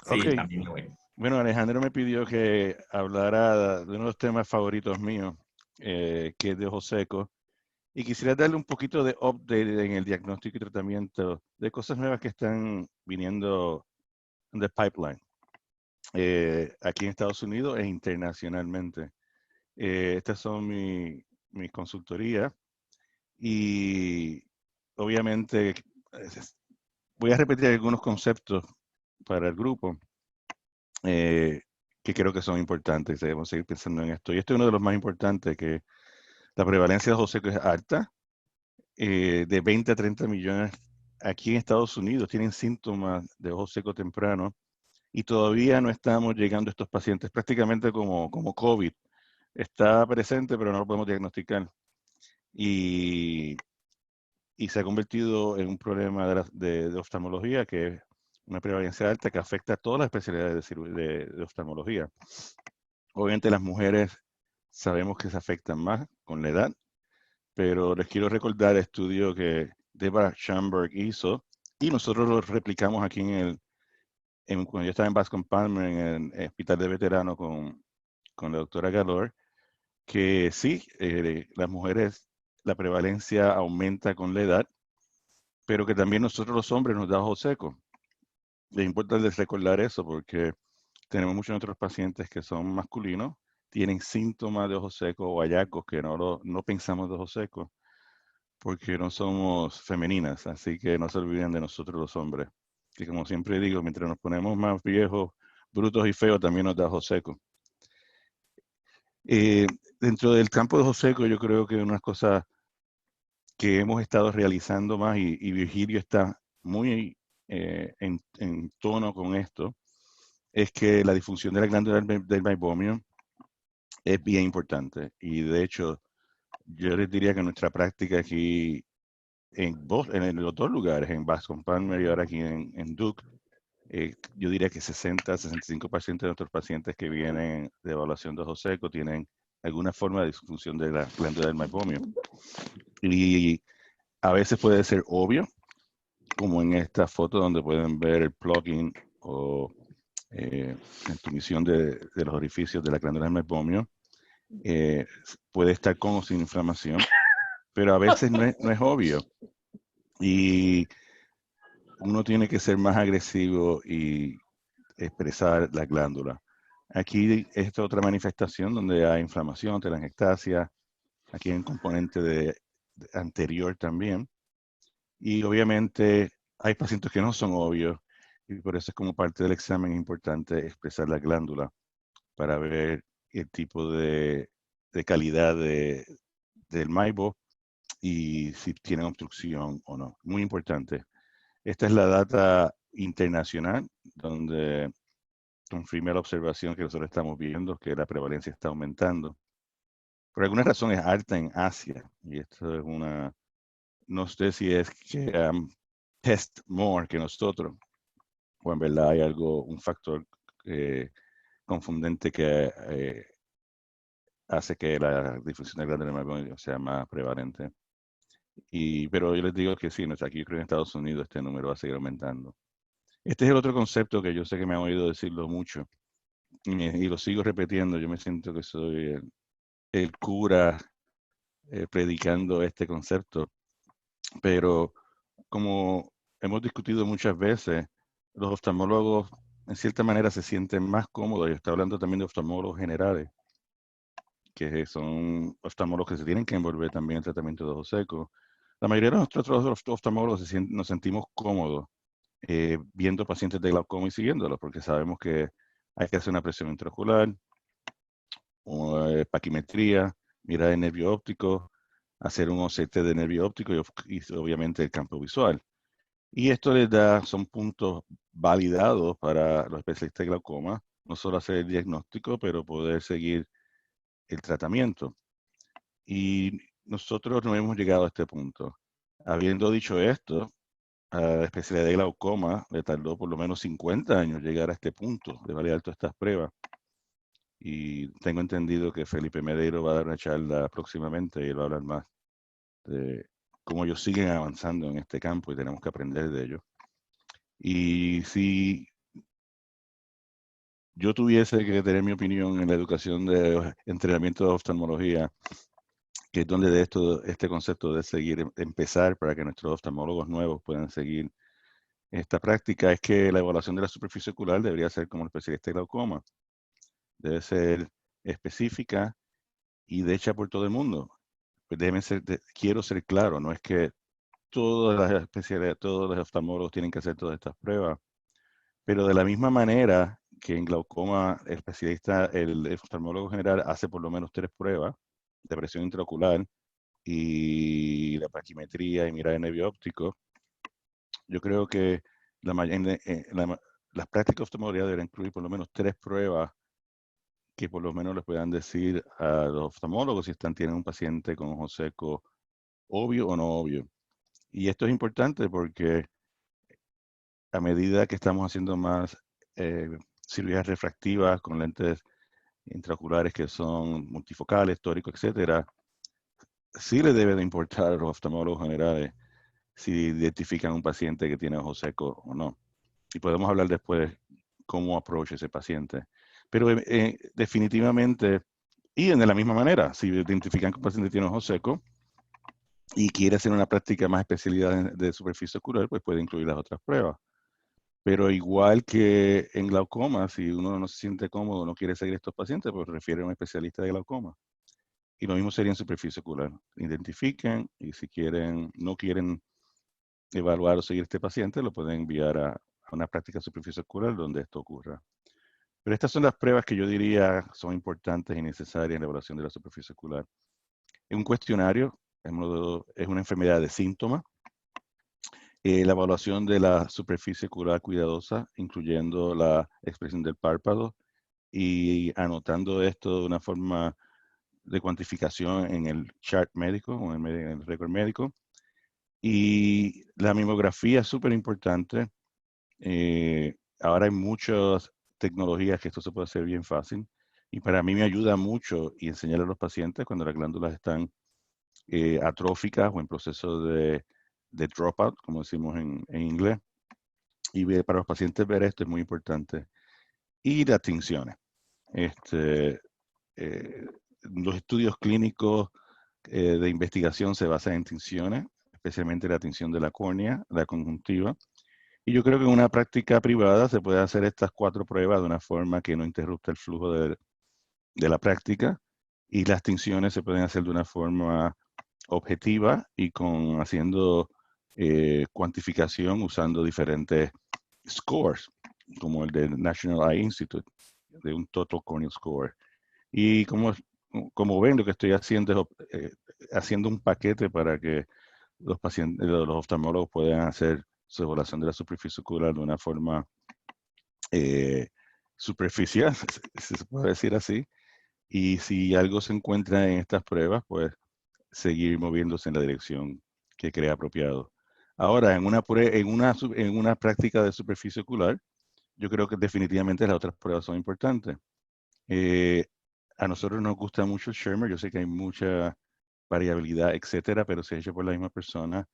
Ok, Sí, también lo es. bueno, Alejandro me pidió que hablara de uno de los temas favoritos míos, que es de ojos secos, y quisiera darle un poquito de update en el diagnóstico y tratamiento de cosas nuevas que están viniendo en the pipeline, aquí en Estados Unidos e internacionalmente. Estas son mis consultorías y obviamente voy a repetir algunos conceptos para el grupo, eh, que creo que son importantes. Debemos seguir pensando en esto. Y este es uno de los más importantes, que la prevalencia de ojos secos es alta, de 20 a 30 millones aquí en Estados Unidos tienen síntomas de ojo seco temprano y todavía no estamos llegando a estos pacientes, prácticamente como COVID. Está presente, pero no lo podemos diagnosticar. Y, y se ha convertido en un problema de oftalmología, que es una prevalencia alta que afecta a todas las especialidades de oftalmología. Obviamente las mujeres sabemos que se afectan más con la edad, pero les quiero recordar el estudio que Deborah Schamberg hizo y nosotros lo replicamos aquí cuando yo estaba en Bascom Palmer, en el Hospital de Veteranos con la doctora Galor, que sí, las mujeres, la prevalencia aumenta con la edad, pero que también nosotros los hombres nos da ojo seco. Es importante recordar eso porque tenemos muchos de nuestros pacientes que son masculinos, tienen síntomas de ojo seco o hallazgos que no pensamos de ojo seco porque no somos femeninas, así que no se olviden de nosotros los hombres. Que como siempre digo, mientras nos ponemos más viejos, brutos y feos, también nos da ojo seco. Eh, Dentro del campo de ojo seco, yo creo que unas cosas que hemos estado realizando más, y Virgilio está muy en tono con esto, es que la disfunción de la glándula del meibomio es bien importante. Y de hecho, yo les diría que nuestra práctica aquí en los dos lugares, en Bascom Palmer y ahora aquí en Duke, yo diría que 60-65% de nuestros pacientes que vienen de evaluación de ojo seco tienen alguna forma de disfunción de la glándula del meibomio. Y a veces puede ser obvio, como en esta foto donde pueden ver el plugging o la entumición de los orificios de la glándula del meibomio. Eh, Puede estar con o sin inflamación, pero a veces no es obvio. Y uno tiene que ser más agresivo y expresar la glándula. Aquí esta otra manifestación donde hay inflamación, telangiectasia, aquí hay un componente anterior también. Y obviamente hay pacientes que no son obvios y por eso es como parte del examen importante expresar la glándula para ver el tipo de calidad del MAIBO y si tienen obstrucción o no. Muy importante. Esta es la data internacional donde confirma la observación que nosotros estamos viendo, que la prevalencia está aumentando. Por alguna razón es alta en Asia y esto es no sé si es que test more que nosotros, o en verdad hay un factor eh, confundente que hace que la difusión de glándula de Marconi sea más prevalente. Pero yo les digo que sí, aquí yo creo que en Estados Unidos este número va a seguir aumentando. Este es el otro concepto que yo sé que me han oído decirlo mucho y lo sigo repitiendo. Yo me siento que soy el cura predicando este concepto, pero como hemos discutido muchas veces, los oftalmólogos en cierta manera se sienten más cómodos, y está hablando también de oftalmólogos generales, que son oftalmólogos que se tienen que envolver también en el tratamiento de ojos secos. La mayoría de nosotros los oftalmólogos nos sentimos cómodos viendo pacientes de glaucoma y siguiéndolos, porque sabemos que hay que hacer una presión intraocular, paquimetría, mirar el nervio óptico, hacer un OCT de nervio óptico y obviamente el campo visual. Y esto son puntos validados para los especialistas de glaucoma, no solo hacer el diagnóstico, pero poder seguir el tratamiento. Y nosotros no hemos llegado a este punto. Habiendo dicho esto, a la especialidad de glaucoma le tardó por lo menos 50 años llegar a este punto de validar todas estas pruebas. Y tengo entendido que Felipe Medeiros va a dar una charla próximamente y él va a hablar más de cómo ellos siguen avanzando en este campo y tenemos que aprender de ellos. Y si yo tuviese que tener mi opinión en la educación de entrenamiento de oftalmología, que es donde de este concepto de seguir, empezar para que nuestros oftalmólogos nuevos puedan seguir esta práctica, es que la evaluación de la superficie ocular debería ser como el especialista de glaucoma. Debe ser específica y de hecha por todo el mundo. Pues quiero ser claro, no es que todas las especialidades, todos los oftalmólogos tienen que hacer todas estas pruebas, pero de la misma manera que en glaucoma el especialista, el oftalmólogo general hace por lo menos 3 pruebas de presión intraocular y la paquimetría y mirar de nervio óptico, yo creo que las prácticas de oftalmología deberían incluir por lo menos 3 pruebas que por lo menos les puedan decir a los oftalmólogos si tienen un paciente con ojo seco obvio o no obvio. Y esto es importante porque a medida que estamos haciendo más cirugías refractivas con lentes intraoculares que son multifocales, tóricos, etcétera, sí le debe de importar a los oftalmólogos generales si identifican un paciente que tiene ojo seco o no. Y podemos hablar después cómo approach ese paciente. Pero definitivamente, y de la misma manera, si identifican que un paciente tiene ojo seco y quiere hacer una práctica más especialidad de superficie ocular, pues puede incluir las otras pruebas. Pero igual que en glaucoma, si uno no se siente cómodo, no quiere seguir estos pacientes, pues refiere a un especialista de glaucoma. Y lo mismo sería en superficie ocular. Identifiquen y si no quieren evaluar o seguir este paciente, lo pueden enviar a una práctica de superficie ocular donde esto ocurra. Pero estas son las pruebas que yo diría son importantes y necesarias en la evaluación de la superficie ocular. En un cuestionario es una enfermedad de síntomas. La evaluación de la superficie ocular cuidadosa, incluyendo la expresión del párpado y anotando esto de una forma de cuantificación en el chart médico o en el récord médico. Y la mimografía es súper importante. Ahora hay muchas tecnologías que esto se puede hacer bien fácil. Y para mí me ayuda mucho y enseñar a los pacientes cuando las glándulas están atróficas o en proceso de dropout, como decimos en inglés. Y para los pacientes ver esto es muy importante. Y las tinciones. Los estudios clínicos de investigación se basan en tinciones, especialmente la tinción de la córnea, la conjuntiva. Y yo creo que en una práctica privada se puede hacer estas 4 pruebas de una forma que no interrumpa el flujo de la práctica. Y las tinciones se pueden hacer de una forma objetiva y haciendo cuantificación usando diferentes scores, como el del National Eye Institute, de un Total Corneal Score. Y como ven, lo que estoy haciendo es haciendo un paquete para que los pacientes, los oftalmólogos puedan hacer su evaluación de la superficie ocular de una forma superficial, si se puede decir así. Y si algo se encuentra en estas pruebas, pues seguir moviéndose en la dirección que crea apropiado. Ahora, en una práctica de superficie ocular, yo creo que definitivamente las otras pruebas son importantes. A nosotros nos gusta mucho el Schirmer, yo sé que hay mucha variabilidad, etcétera, pero si es hecho por la misma persona,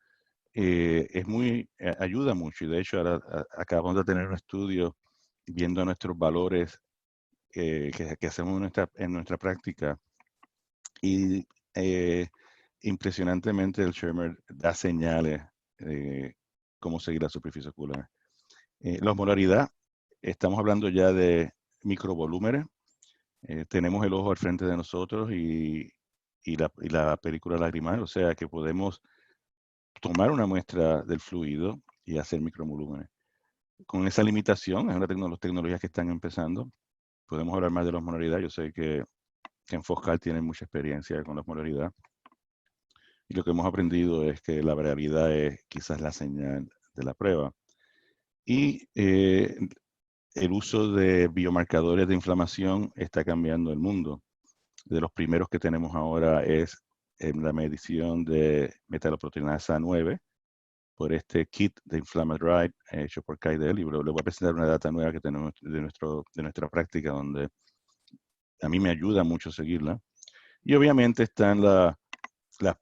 ayuda mucho. Y de hecho, ahora acabamos de tener un estudio viendo nuestros valores que hacemos en nuestra práctica. Y impresionantemente el Schirmer da señales de cómo seguir la superficie ocular. La osmolaridad, estamos hablando ya de microvolúmenes. Tenemos el ojo al frente de nosotros y la película lagrimal, o sea que podemos tomar una muestra del fluido y hacer microvolúmenes. Con esa limitación, es una las tecnologías que están empezando. Podemos hablar más de la osmolaridad. Yo sé que en Foscal tienen mucha experiencia con la osmolaridad. Y lo que hemos aprendido es que la variabilidad es quizás la señal de la prueba. Y el uso de biomarcadores de inflamación está cambiando el mundo. De los primeros que tenemos ahora es en la medición de metaloproteinasa 9 por este kit de Inflammadrive hecho por Kaidel. Y le voy a presentar una data nueva que tenemos de nuestra práctica donde a mí me ayuda mucho seguirla. Y obviamente están las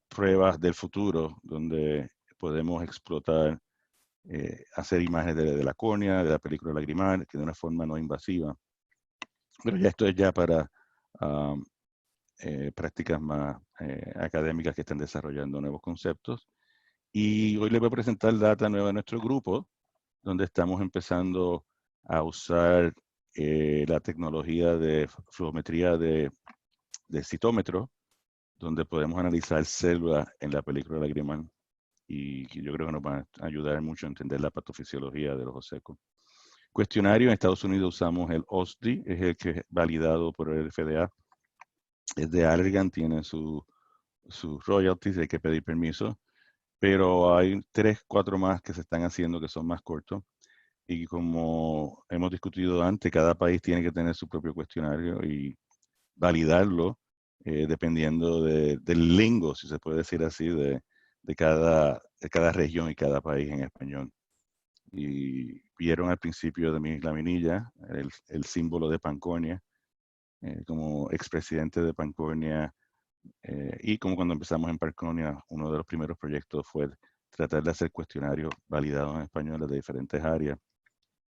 pruebas del futuro donde podemos explotar, hacer imágenes de la córnea, de la película lagrimal, que de una forma no invasiva. Pero ya esto es ya para um, prácticas más académicas que están desarrollando nuevos conceptos. Y hoy les voy a presentar data nueva de nuestro grupo, donde estamos empezando a usar la tecnología de fluometría de citómetro, donde podemos analizar células en la película lagrimal. Y yo creo que nos va a ayudar mucho a entender la patofisiología de los ojos secos. Cuestionario, en Estados Unidos usamos el OSDI, es el que es validado por el FDA. Es de Allergan, tiene sus royalties, hay que pedir permiso, pero hay 3, 4 más que se están haciendo que son más cortos. Y como hemos discutido antes, cada país tiene que tener su propio cuestionario y validarlo dependiendo del lingo, si se puede decir así, de cada región y cada país en español. Y vieron al principio de mi laminilla el símbolo de Pancornia, como expresidente de Pancornia, y como cuando empezamos en Pancornia, uno de los primeros proyectos fue tratar de hacer cuestionarios validados en español de diferentes áreas.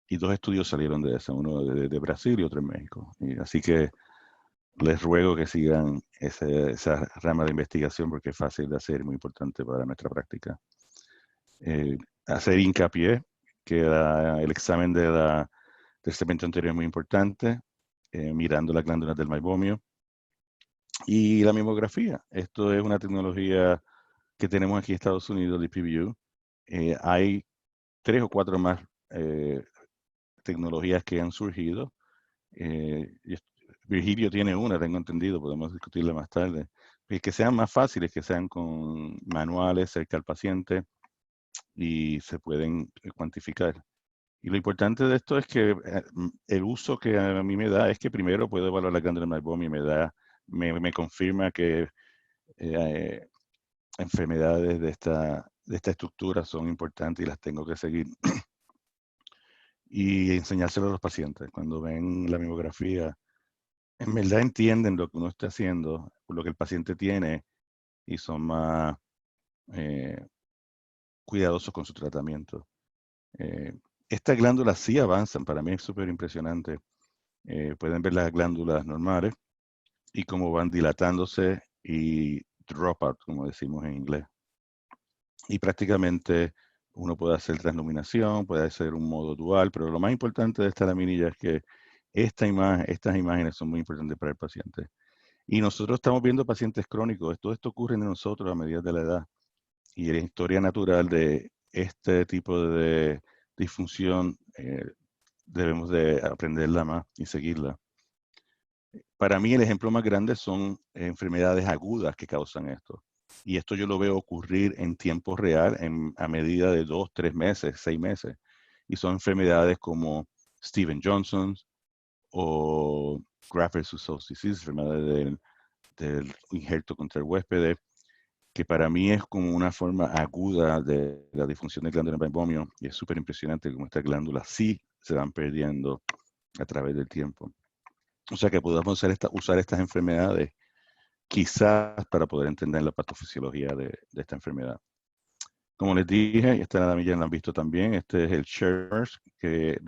Y 2 estudios salieron de eso, uno de Brasil y otro en México. Y así que les ruego que sigan esa rama de investigación porque es fácil de hacer y muy importante para nuestra práctica. Hacer hincapié que el examen del segmento anterior es muy importante, mirando las glándulas del maibomio. Y la mimografía. Esto es una tecnología que tenemos aquí en Estados Unidos, DeepView. Hay 3 o 4 más tecnologías que han surgido. Virgilio tiene una, tengo entendido, podemos discutirla más tarde. Y que sean más fáciles, que sean con manuales cerca al paciente y se pueden cuantificar. Y lo importante de esto es que el uso que a mí me da es que primero puedo evaluar la glándula maibomia y me confirma que eh, enfermedades de esta estructura son importantes y las tengo que seguir. Y enseñárselo a los pacientes. Cuando ven la mimografía, en verdad entienden lo que uno está haciendo, lo que el paciente tiene y son más cuidadosos con su tratamiento. Estas glándulas sí avanzan, para mí es súper impresionante. Pueden ver las glándulas normales y cómo van dilatándose y drop out, como decimos en inglés. Y prácticamente uno puede hacer transluminación, puede hacer un modo dual, pero lo más importante de esta laminilla es que estas imágenes son muy importantes para el paciente. Y nosotros estamos viendo pacientes crónicos. Todo esto ocurre en nosotros a medida de la edad. Y la historia natural de este tipo de disfunción debemos de aprenderla más y seguirla. Para mí el ejemplo más grande son enfermedades agudas que causan esto. Y esto yo lo veo ocurrir en tiempo real a medida de 2, 3 meses, 6 meses. Y son enfermedades como Steven Johnson o Graft-versus-host disease, enfermedades del injerto contra el huésped, que para mí es como una forma aguda de la disfunción del glándula maibomio y es súper impresionante cómo estas glándulas sí se van perdiendo a través del tiempo. O sea que podemos usar estas enfermedades quizás para poder entender la patofisiología de esta enfermedad. Como les dije, y esta ya la han visto también, este es el Schirmer's,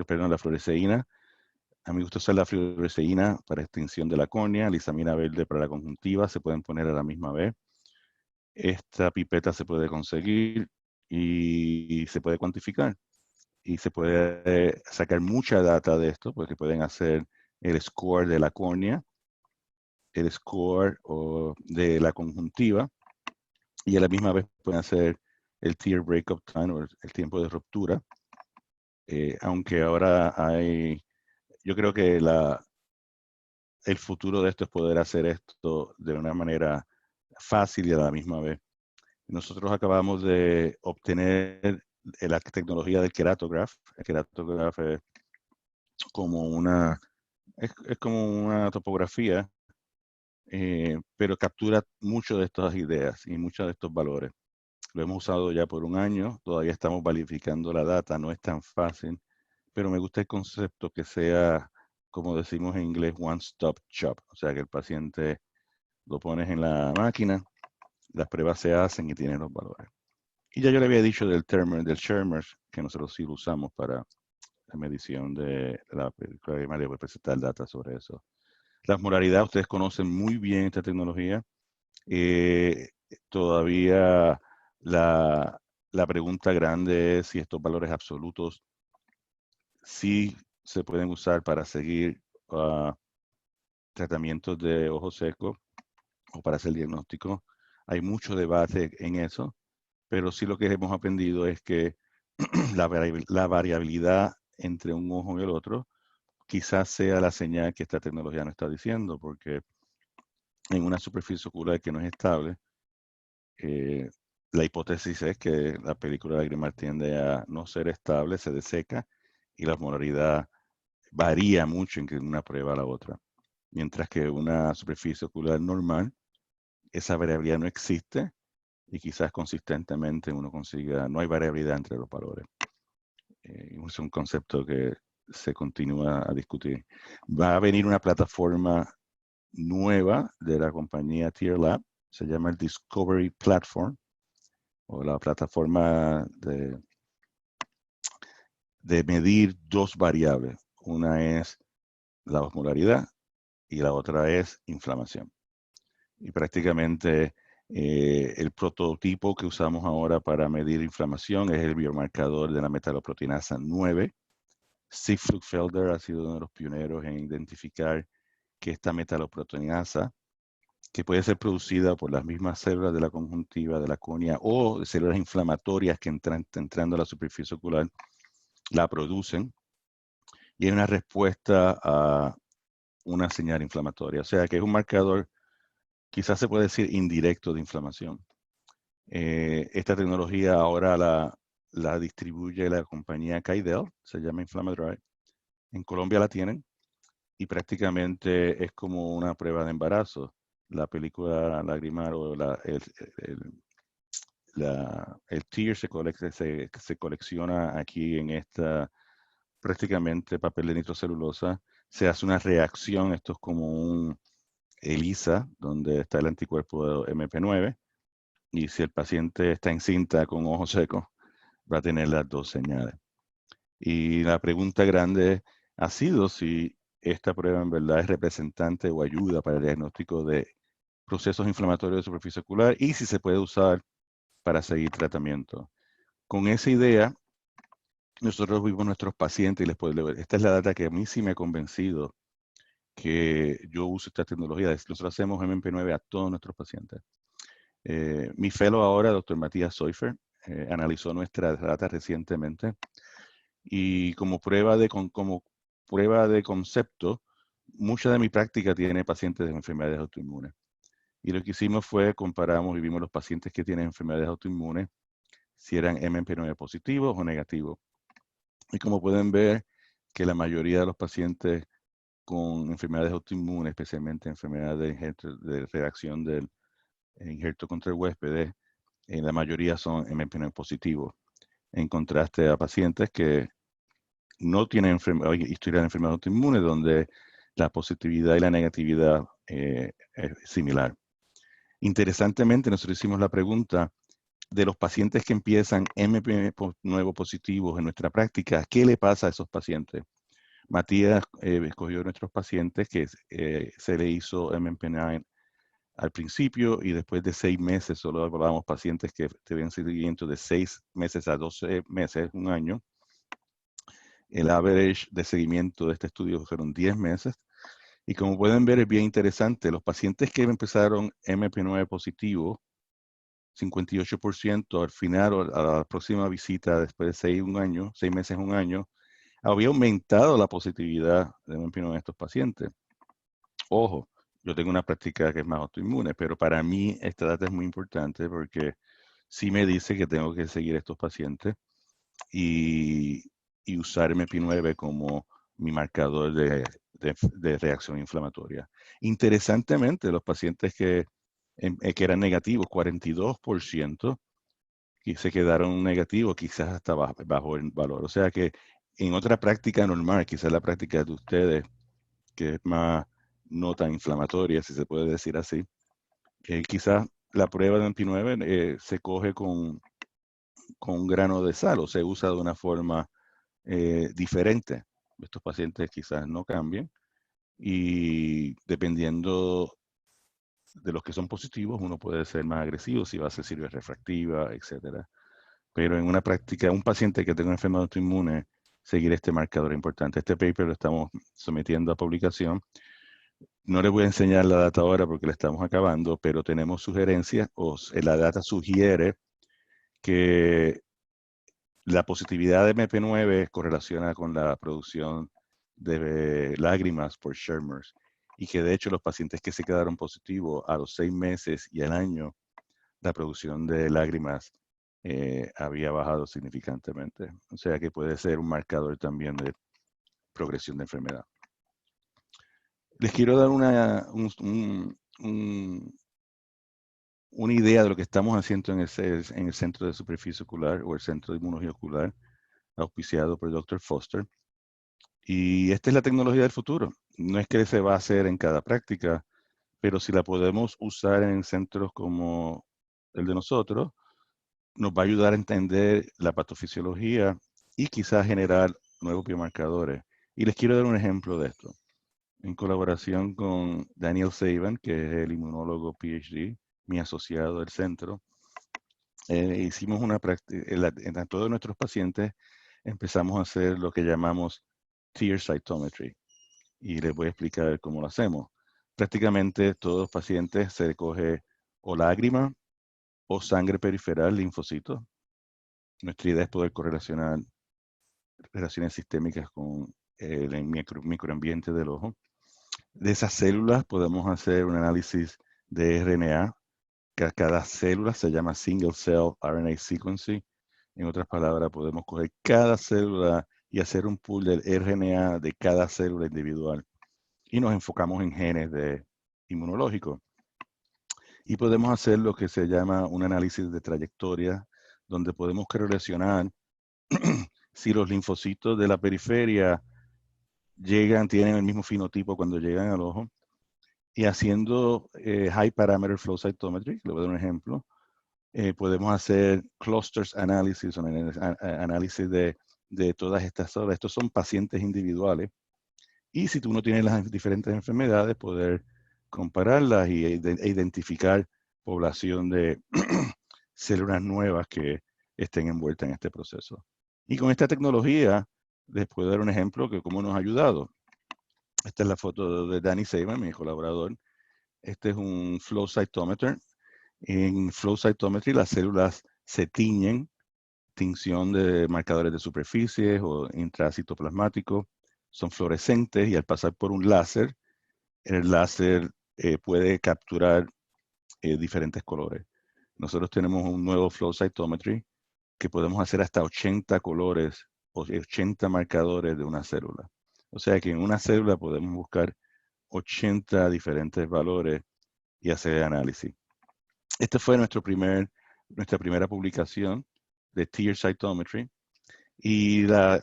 perdón, la fluoresceína. A mí me gusta usar la fluoresceína para extinción de la córnea, la lisamina verde para la conjuntiva, se pueden poner a la misma vez. Esta pipeta se puede conseguir y se puede cuantificar. Y se puede sacar mucha data de esto, porque pueden hacer el score de la córnea, el score de la conjuntiva, y a la misma vez pueden hacer el tear breakup time, o el tiempo de ruptura. Aunque ahora yo creo que el futuro de esto es poder hacer esto de una manera fácil y a la misma vez. Nosotros acabamos de obtener la tecnología del keratograph. El keratograph es es como una topografía, pero captura mucho de estas ideas y muchos de estos valores. Lo hemos usado ya por un año, todavía estamos verificando la data, no es tan fácil, pero me gusta el concepto que sea, como decimos en inglés, one-stop shop, o sea, que el paciente lo pones en la máquina, las pruebas se hacen y tienen los valores. Y ya yo le había dicho del Schirmer's, que nosotros sí lo usamos para medición de la película Grimal, le voy a presentar data sobre eso. La osmolaridad, ustedes conocen muy bien esta tecnología. Todavía la pregunta grande es si estos valores absolutos sí se pueden usar para seguir tratamientos de ojo seco o para hacer diagnóstico. Hay mucho debate en eso, pero sí lo que hemos aprendido es que la variabilidad entre un ojo y el otro quizás sea la señal que esta tecnología nos está diciendo, porque en una superficie ocular que no es estable, la hipótesis es que la película lagrimal tiende a no ser estable, se deseca y la osmolaridad varía mucho entre una prueba a la otra. Mientras que una superficie ocular normal, esa variabilidad no existe y quizás consistentemente uno consiga, no hay variabilidad entre los valores. Es un concepto que se continúa a discutir. Va a venir una plataforma nueva de la compañía Tier Lab, se llama el Discovery Platform, o la plataforma de medir dos variables. Una es la osmolaridad y la otra es inflamación. Y prácticamente el prototipo que usamos ahora para medir inflamación es el biomarcador de la metaloproteinasa 9. Steve Fluchfelder ha sido uno de los pioneros en identificar que esta metaloproteinasa, que puede ser producida por las mismas células de la conjuntiva, de la córnea o de células inflamatorias que entrando a la superficie ocular, la producen y hay una respuesta a una señal inflamatoria. O sea que es un marcador, quizás se puede decir indirecto de inflamación. Esta tecnología ahora la distribuye la compañía Quidel, se llama Inflamadrive. En Colombia la tienen y prácticamente es como una prueba de embarazo. La película lagrimal o el tear se colecciona aquí en esta prácticamente papel de nitrocelulosa, se hace una reacción, esto es como un ELISA, donde está el anticuerpo MP9, y si el paciente está en cinta con ojo seco, va a tener las dos señales. Y la pregunta grande ha sido si esta prueba en verdad es representante o ayuda para el diagnóstico de procesos inflamatorios de superficie ocular y si se puede usar para seguir tratamiento. Con esa idea, nosotros vimos nuestros pacientes y esta es la data que a mí sí me ha convencido que yo uso esta tecnología. Nosotros hacemos MP9 a todos nuestros pacientes. Mi fellow ahora, doctor Matías Seufer, analizó nuestra data recientemente y como prueba de concepto, mucha de mi práctica tiene pacientes de enfermedades autoinmunes. Y lo que hicimos fue comparamos y vimos los pacientes que tienen enfermedades autoinmunes, si eran MMP9 positivos o negativos. Y como pueden ver, que la mayoría de los pacientes con enfermedades autoinmunes, especialmente enfermedades de reacción del injerto contra el huésped, la mayoría son MMP9 positivos, en contraste a pacientes que no tienen historia de enfermedades autoinmunes, donde la positividad y la negatividad es similar. Interesantemente, nosotros hicimos la pregunta de los pacientes que empiezan MP9 positivos en nuestra práctica, ¿qué le pasa a esos pacientes? Matías escogió nuestros pacientes que se le hizo MMP9 al principio y después de 6 meses, solo hablábamos pacientes que tenían seguimiento de 6 meses a 12 meses, un año. El average de seguimiento de este estudio fueron 10 meses. Y como pueden ver, es bien interesante. Los pacientes que empezaron MP9 positivo, 58% al final o a la próxima visita después de 6 meses, un año, había aumentado la positividad de MP9 en estos pacientes. Ojo, yo tengo una práctica que es más autoinmune, pero para mí esta data es muy importante porque sí me dice que tengo que seguir a estos pacientes y usar MP9 como mi marcador de reacción inflamatoria. Interesantemente, los pacientes que eran negativos, 42%, y se quedaron negativos, quizás hasta bajo el valor. O sea que en otra práctica normal, quizás la práctica de ustedes, que es más no tan inflamatoria, si se puede decir así, quizás la prueba de MP9 se coge con un grano de sal o se usa de una forma diferente. Estos pacientes quizás no cambien y dependiendo de los que son positivos, uno puede ser más agresivo si va a hacer cirugía refractiva, etcétera. Pero en una práctica, un paciente que tenga una enfermedad autoinmune, seguir este marcador es importante. Este paper lo estamos sometiendo a publicación. No les voy a enseñar la data ahora porque la estamos acabando, pero tenemos sugerencias, la data sugiere que la positividad de MP9 correlaciona con la producción de lágrimas por Schirmers y que de hecho los pacientes que se quedaron positivos a los 6 meses y al año, la producción de lágrimas había bajado significantemente. O sea que puede ser un marcador también de progresión de enfermedad. Les quiero dar una idea de lo que estamos haciendo en el Centro de Superficie Ocular o el Centro de Inmunología Ocular, auspiciado por el Dr. Foster. Y esta es la tecnología del futuro. No es que se va a hacer en cada práctica, pero si la podemos usar en centros como el de nosotros, nos va a ayudar a entender la patofisiología y quizás generar nuevos biomarcadores. Y les quiero dar un ejemplo de esto. En colaboración con Daniel Saban, que es el inmunólogo PhD, mi asociado del centro, hicimos una práctica, en todos nuestros pacientes empezamos a hacer lo que llamamos tear cytometry. Y les voy a explicar cómo lo hacemos. Prácticamente todos los pacientes se coge o lágrima o sangre periferal, linfocitos. Nuestra idea es poder correlacionar relaciones sistémicas con el microambiente del ojo. De esas células podemos hacer un análisis de RNA. Cada célula se llama single cell RNA sequencing. En otras palabras, podemos coger cada célula y hacer un pool del RNA de cada célula individual. Y nos enfocamos en genes inmunológicos. Y podemos hacer lo que se llama un análisis de trayectoria, donde podemos correlacionar si los linfocitos de la periferia tienen el mismo fenotipo cuando llegan al ojo. Y haciendo high parameter flow cytometry, le voy a dar un ejemplo, podemos hacer clusters analysis, análisis de todas estas células. Estos son pacientes individuales. Y si tú no tienes las diferentes enfermedades, poder compararlas e identificar población de células nuevas que estén envueltas en este proceso. Y con esta tecnología, les puedo dar un ejemplo de cómo nos ha ayudado. Esta es la foto de Danny Saban, mi colaborador. Este es un flow cytometer. En flow cytometry las células se tiñen, tinción de marcadores de superficies o intracitoplasmáticos, son fluorescentes y al pasar por un láser, el láser puede capturar diferentes colores. Nosotros tenemos un nuevo flow cytometry que podemos hacer hasta 80 colores o 80 marcadores de una célula. O sea que en una célula podemos buscar 80 diferentes valores y hacer análisis. Esta fue nuestra primera publicación de tear cytometry y la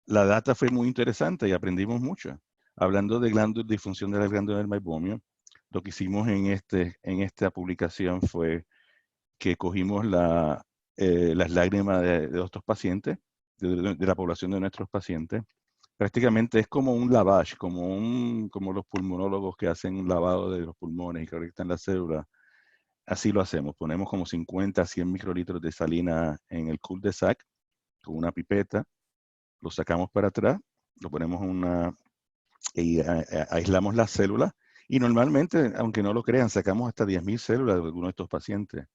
data fue muy interesante y aprendimos mucho. Hablando de disfunción de la glándula del meibomio, lo que hicimos en esta publicación fue que cogimos las lágrimas de otros pacientes, de la población de nuestros pacientes. Prácticamente es como un lavage, como los pulmonólogos que hacen un lavado de los pulmones y correctan las células. Así lo hacemos. Ponemos como 50 a 100 microlitros de salina en el cul-de-sac con una pipeta, lo sacamos para atrás, lo ponemos y aislamos las células. Y normalmente, aunque no lo crean, sacamos hasta 10.000 células de algunos de estos pacientes.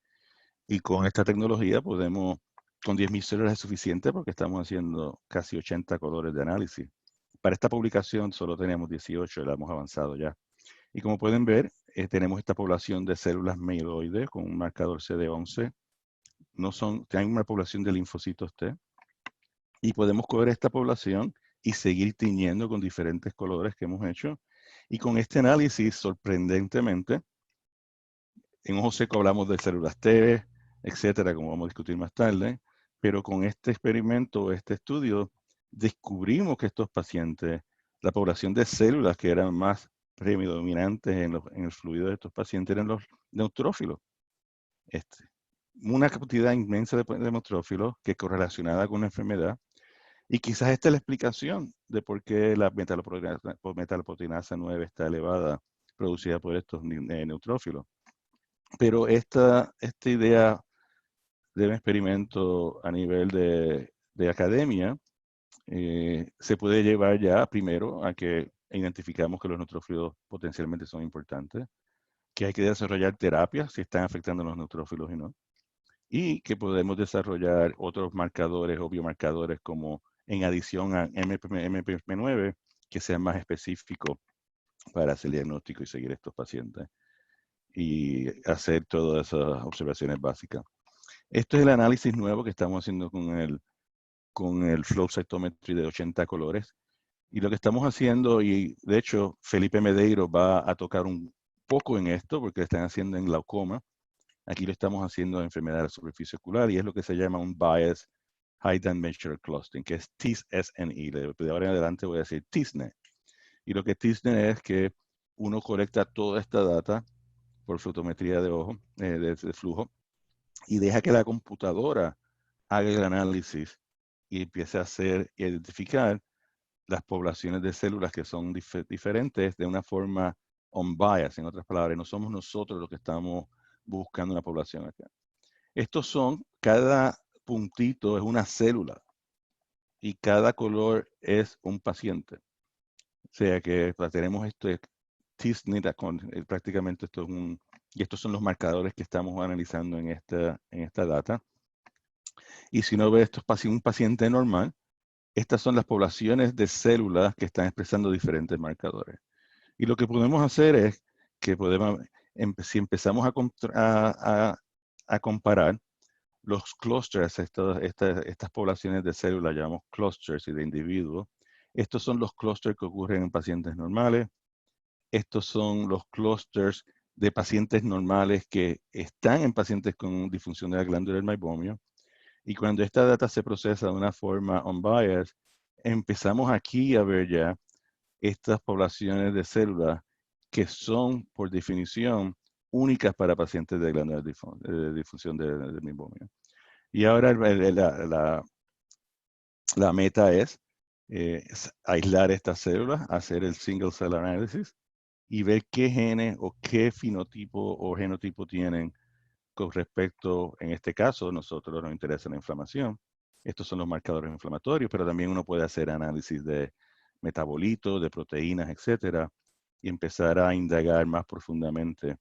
Y con esta tecnología con 10.000 células es suficiente porque estamos haciendo casi 80 colores de análisis. Para esta publicación solo teníamos 18, la hemos avanzado ya. Y como pueden ver, tenemos esta población de células mieloides con un marcador CD11. Tienen una población de linfocitos T. Y podemos coger esta población y seguir tiñendo con diferentes colores que hemos hecho. Y con este análisis, sorprendentemente, en ojo seco hablamos de células T, etcétera, como vamos a discutir más tarde, pero con este experimento, este estudio, descubrimos que estos pacientes, la población de células que eran más predominantes en el fluido de estos pacientes eran los neutrófilos. Una cantidad inmensa de neutrófilos que correlacionada con la enfermedad. Y quizás esta es la explicación de por qué la metalloproteinasa 9 está elevada, producida por estos neutrófilos. Pero esta idea de un experimento a nivel de academia se puede llevar ya primero a que identificamos que los neutrófilos potencialmente son importantes, que hay que desarrollar terapias si están afectando a los neutrófilos y no, y que podemos desarrollar otros marcadores o biomarcadores como en adición a MPM9 que sean más específicos para hacer el diagnóstico y seguir estos pacientes y hacer todas esas observaciones básicas. Esto es el análisis nuevo que estamos haciendo con el flow cytometry de 80 colores. Y lo que estamos haciendo, y de hecho Felipe Medeiros va a tocar un poco en esto, porque lo están haciendo en glaucoma. Aquí lo estamos haciendo en enfermedad de la superficie ocular, y es lo que se llama un Bias High Dimensional Clustering, que es TISNE. De ahora en adelante voy a decir TISNE. Y lo que TISNE es que uno colecta toda esta data por fotometría de ojo, de flujo, y deja que la computadora haga el análisis y empiece a hacer y identificar las poblaciones de células que son diferentes de una forma unbiased. En otras palabras, no somos nosotros los que estamos buscando una población acá. Estos son, cada puntito es una célula y cada color es un paciente. O sea que tenemos esto, TISNE, prácticamente esto es y estos son los marcadores que estamos analizando en esta data. Y si uno ve esto es un paciente normal, estas son las poblaciones de células que están expresando diferentes marcadores. Y lo que podemos hacer es que si empezamos a comparar los clusters, estas poblaciones de células, llamamos clusters y de individuos. Estos son los clusters que ocurren en pacientes normales. Estos son los clusters de pacientes normales que están en pacientes con disfunción de la glándula del meibomio. Y cuando esta data se procesa de una forma unbiased, empezamos aquí a ver ya estas poblaciones de células que son, por definición, únicas para pacientes de glándula de disfunción del meibomio. Y ahora la meta es aislar estas células, hacer el single cell analysis y ver qué genes o qué fenotipo o genotipo tienen con respecto, en este caso, nosotros nos interesa la inflamación. Estos son los marcadores inflamatorios, pero también uno puede hacer análisis de metabolitos, de proteínas, etcétera, y empezar a indagar más profundamente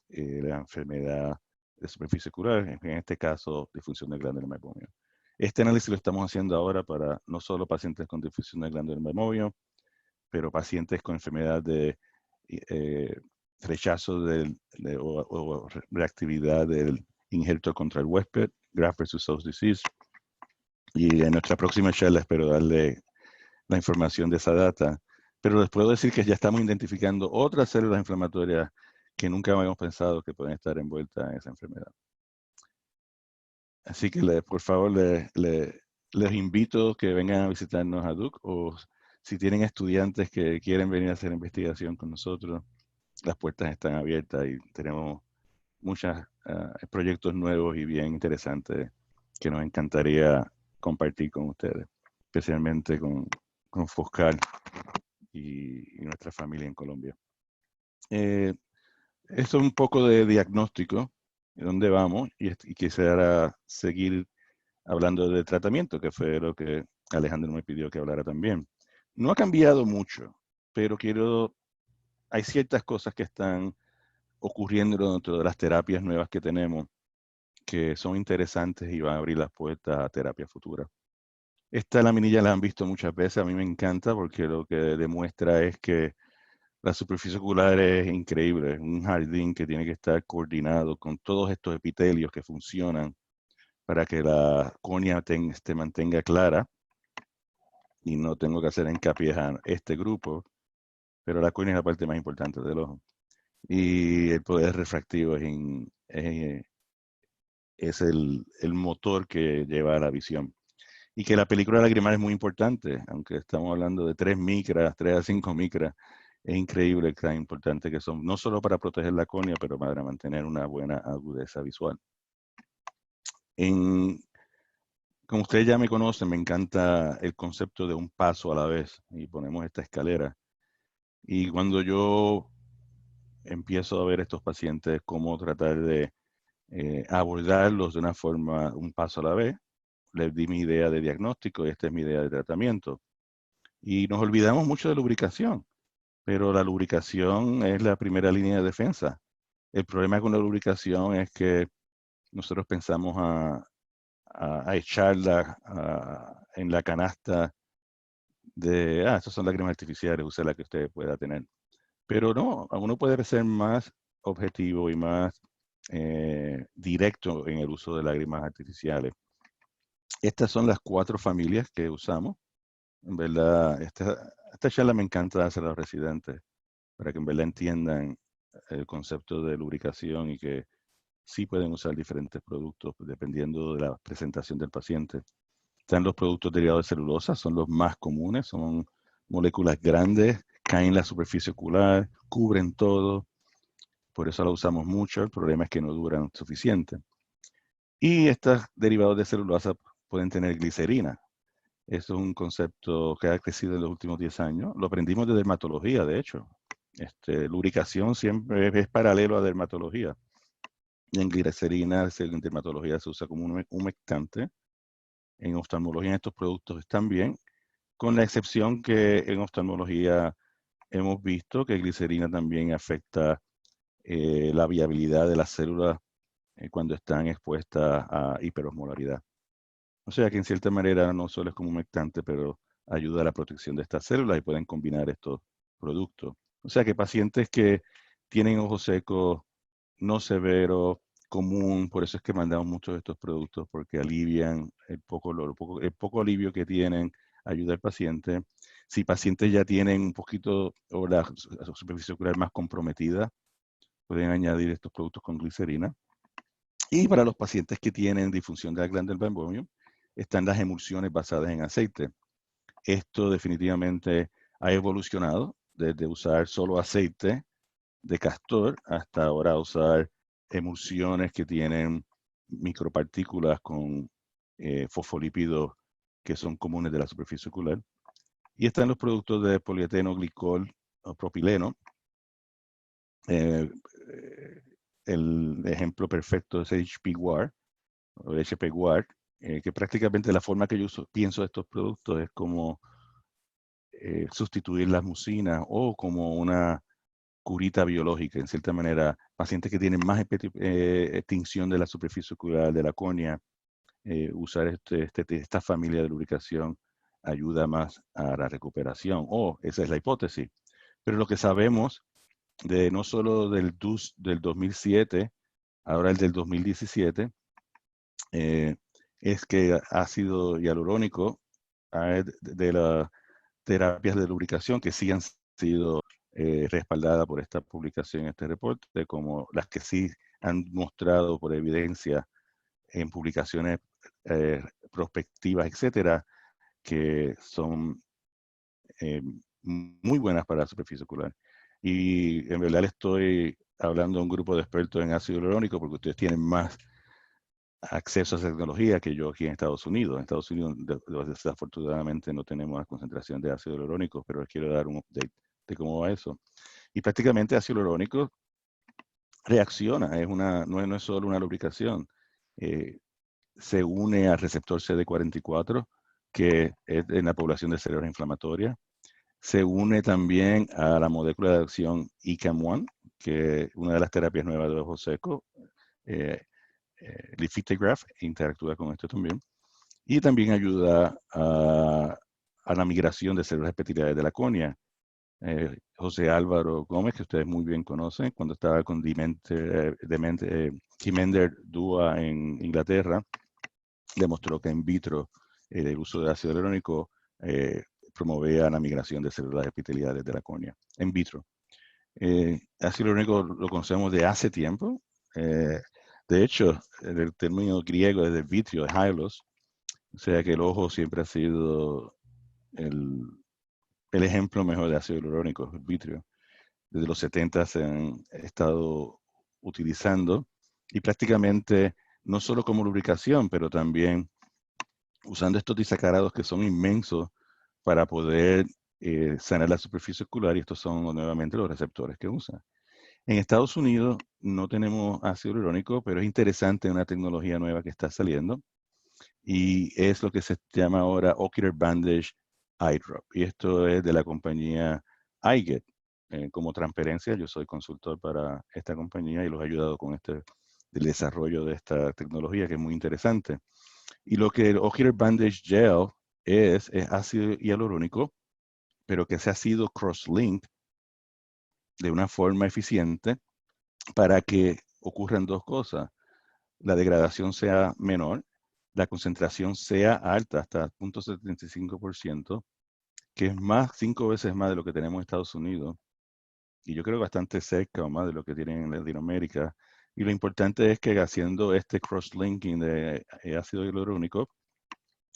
la enfermedad de superficie ocular, en este caso, disfunción de glándula del meibomio. Este análisis lo estamos haciendo ahora para no solo pacientes con disfunción de glándula del meibomio, pero pacientes con enfermedad de rechazo o reactividad del injerto contra el huésped, graft versus host disease. Y en nuestra próxima charla espero darle la información de esa data. Pero les puedo decir que ya estamos identificando otras células inflamatorias que nunca habíamos pensado que pueden estar envueltas en esa enfermedad. Así que por favor les invito a que vengan a visitarnos a Duke, o si tienen estudiantes que quieren venir a hacer investigación con nosotros, las puertas están abiertas y tenemos muchos proyectos nuevos y bien interesantes que nos encantaría compartir con ustedes, especialmente con Foscal y nuestra familia en Colombia. Esto es un poco de diagnóstico, de dónde vamos, y quisiera seguir hablando de tratamiento, que fue lo que Alejandro me pidió que hablara también. No ha cambiado mucho, pero hay ciertas cosas que están ocurriendo dentro de las terapias nuevas que tenemos que son interesantes y van a abrir las puertas a terapia futura. Esta laminilla la han visto muchas veces, a mí me encanta porque lo que demuestra es que la superficie ocular es increíble, es un jardín que tiene que estar coordinado con todos estos epitelios que funcionan para que la córnea se mantenga clara, y no tengo que hacer hincapié a este grupo, pero la córnea es la parte más importante del ojo. Y el poder refractivo es el motor que lleva a la visión. Y que la película lagrimal es muy importante, aunque estamos hablando de 3 micras, 3 a 5 micras, es increíble tan importante que son, no solo para proteger la córnea, pero para mantener una buena agudeza visual. Como ustedes ya me conocen, me encanta el concepto de un paso a la vez y ponemos esta escalera. Y cuando yo empiezo a ver estos pacientes, cómo tratar de abordarlos de una forma, un paso a la vez, les di mi idea de diagnóstico y esta es mi idea de tratamiento. Y nos olvidamos mucho de lubricación, pero la lubricación es la primera línea de defensa. El problema con la lubricación es que nosotros pensamos a echarla en la canasta de, estas son lágrimas artificiales, use la que usted pueda tener. Pero no, uno puede ser más objetivo y más directo en el uso de lágrimas artificiales. Estas son las 4 familias que usamos. En verdad, esta charla me encanta dársela a los residentes para que en verdad entiendan el concepto de lubricación y que sí pueden usar diferentes productos dependiendo de la presentación del paciente. Están los productos derivados de celulosa, son los más comunes, son moléculas grandes, caen en la superficie ocular, cubren todo, por eso la usamos mucho, el problema es que no duran suficiente. Y estos derivados de celulosa pueden tener glicerina. Esto es un concepto que ha crecido en los últimos 10 años. Lo aprendimos de dermatología, de hecho. Lubricación siempre es paralelo a dermatología. Y en glicerina, en dermatología se usa como un humectante. En oftalmología estos productos están bien, con la excepción que en oftalmología hemos visto que glicerina también afecta la viabilidad de las células cuando están expuestas a hiperosmolaridad. O sea que en cierta manera no solo es como un humectante, pero ayuda a la protección de estas células y pueden combinar estos productos. O sea que pacientes que tienen ojos secos no severos, común, por eso es que mandamos muchos de estos productos, porque alivian el poco alivio que tienen, ayuda al paciente. Si pacientes ya tienen un poquito o la superficie ocular más comprometida, pueden añadir estos productos con glicerina. Y para los pacientes que tienen disfunción de la glándula del meibomium, están las emulsiones basadas en aceite. Esto definitivamente ha evolucionado desde usar solo aceite de castor hasta ahora usar emulsiones que tienen micropartículas con fosfolípidos que son comunes de la superficie ocular. Y están los productos de polieteno, glicol o propileno. El ejemplo perfecto es HP-Guard o HP-Guard, que prácticamente la forma que yo pienso de estos productos es como sustituir las mucinas o como una curita biológica, en cierta manera, pacientes que tienen más extinción de la superficie ocular, de la córnea, usar esta familia de lubricación ayuda más a la recuperación, o esa es la hipótesis. Pero lo que sabemos de no solo del DUS del 2007, ahora el del 2017, es que ácido hialurónico de las terapias de lubricación que sí han sido respaldadas por esta publicación, este reporte, como las que sí han mostrado por evidencia en publicaciones prospectivas, etcétera, que son muy buenas para la superficie ocular. Y en verdad le estoy hablando a un grupo de expertos en ácido hialurónico porque ustedes tienen más acceso a esa tecnología que yo aquí en Estados Unidos. En Estados Unidos, desafortunadamente, no tenemos la concentración de ácido hialurónico, pero les quiero dar un update de cómo va eso. Y prácticamente ácido hialurónico reacciona, no es solo una lubricación. Se une al receptor CD44, que es en la población de células inflamatorias. Se une también a la molécula de acción ICAM1, que es una de las terapias nuevas de ojos secos. Lifitegrast interactúa con esto también. Y también ayuda a la migración de células epiteliales de la córnea. José Álvaro Gómez, que ustedes muy bien conocen, cuando estaba con Kimender Dua en Inglaterra, demostró que en vitro el uso de ácido hialurónico promovía la migración de células epiteliales de la córnea, en vitro. Ácido hialurónico lo conocemos de hace tiempo. De hecho, el término griego es de vitrio, de hylos, o sea que el ojo siempre ha sido el ejemplo mejor de ácido hialurónico, el vitrio. Desde los 70 se han estado utilizando y prácticamente no solo como lubricación, pero también usando estos disacarados que son inmensos para poder sanar la superficie ocular, y estos son nuevamente los receptores que usan. En Estados Unidos no tenemos ácido hialurónico, pero es interesante una tecnología nueva que está saliendo, y es lo que se llama ahora Ocular Bandage Eye Drop. Y esto es de la compañía iGet. Como transparencia, yo soy consultor para esta compañía y los he ayudado con el desarrollo de esta tecnología que es muy interesante. Y lo que el Ocular Bandage Gel es ácido hialurónico, pero que se ha sido cross-linked de una forma eficiente para que ocurran dos cosas. La degradación sea menor, la concentración sea alta, hasta 0.75%, que es más, 5 veces más de lo que tenemos en Estados Unidos, y yo creo bastante cerca o más de lo que tienen en Latinoamérica. Y lo importante es que haciendo este cross-linking de ácido hialurónico,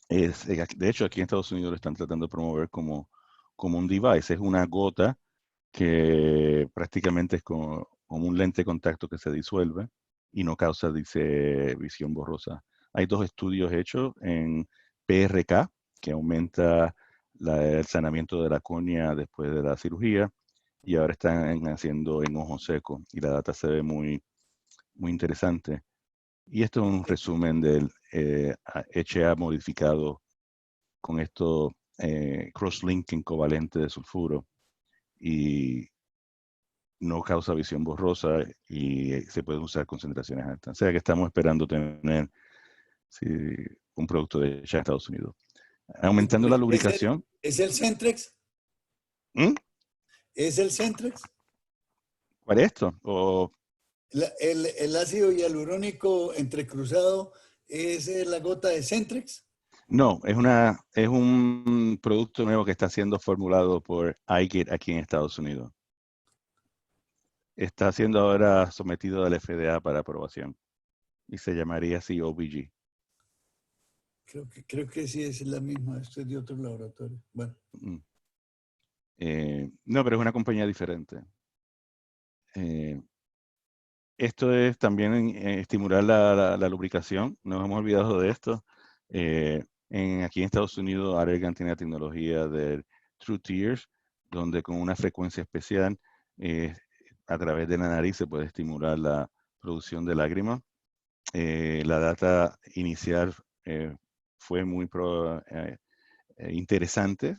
de hecho aquí en Estados Unidos lo están tratando de promover como un device, es una gota que prácticamente es como un lente de contacto que se disuelve y no causa, dice, visión borrosa. Hay 2 estudios hechos en PRK, que aumenta el sanamiento de la córnea después de la cirugía, y ahora están haciendo en ojo seco, y la data se ve muy, muy interesante. Y esto es un resumen del HA modificado con esto cross-linking covalente de sulfuro, y no causa visión borrosa, y se puede usar concentraciones altas. O sea que estamos esperando tener sí, un producto de ya en Estados Unidos. Aumentando la lubricación. ¿Es el Centrex? ¿Mm? ¿Es el Centrex? ¿Cuál es esto? El ácido hialurónico entrecruzado es la gota de Centrex. No, es un producto nuevo que está siendo formulado por iGate aquí en Estados Unidos. Está siendo ahora sometido al FDA para aprobación y se llamaría así OBG. Creo que sí es la misma, esto es de otro laboratorio. Bueno. No, pero es una compañía diferente. Esto es también estimular la lubricación. No nos hemos olvidado de esto. Aquí en Estados Unidos, Allergan tiene la tecnología del True Tears, donde con una frecuencia especial, a través de la nariz se puede estimular la producción de lágrimas. La data inicial fue muy interesante.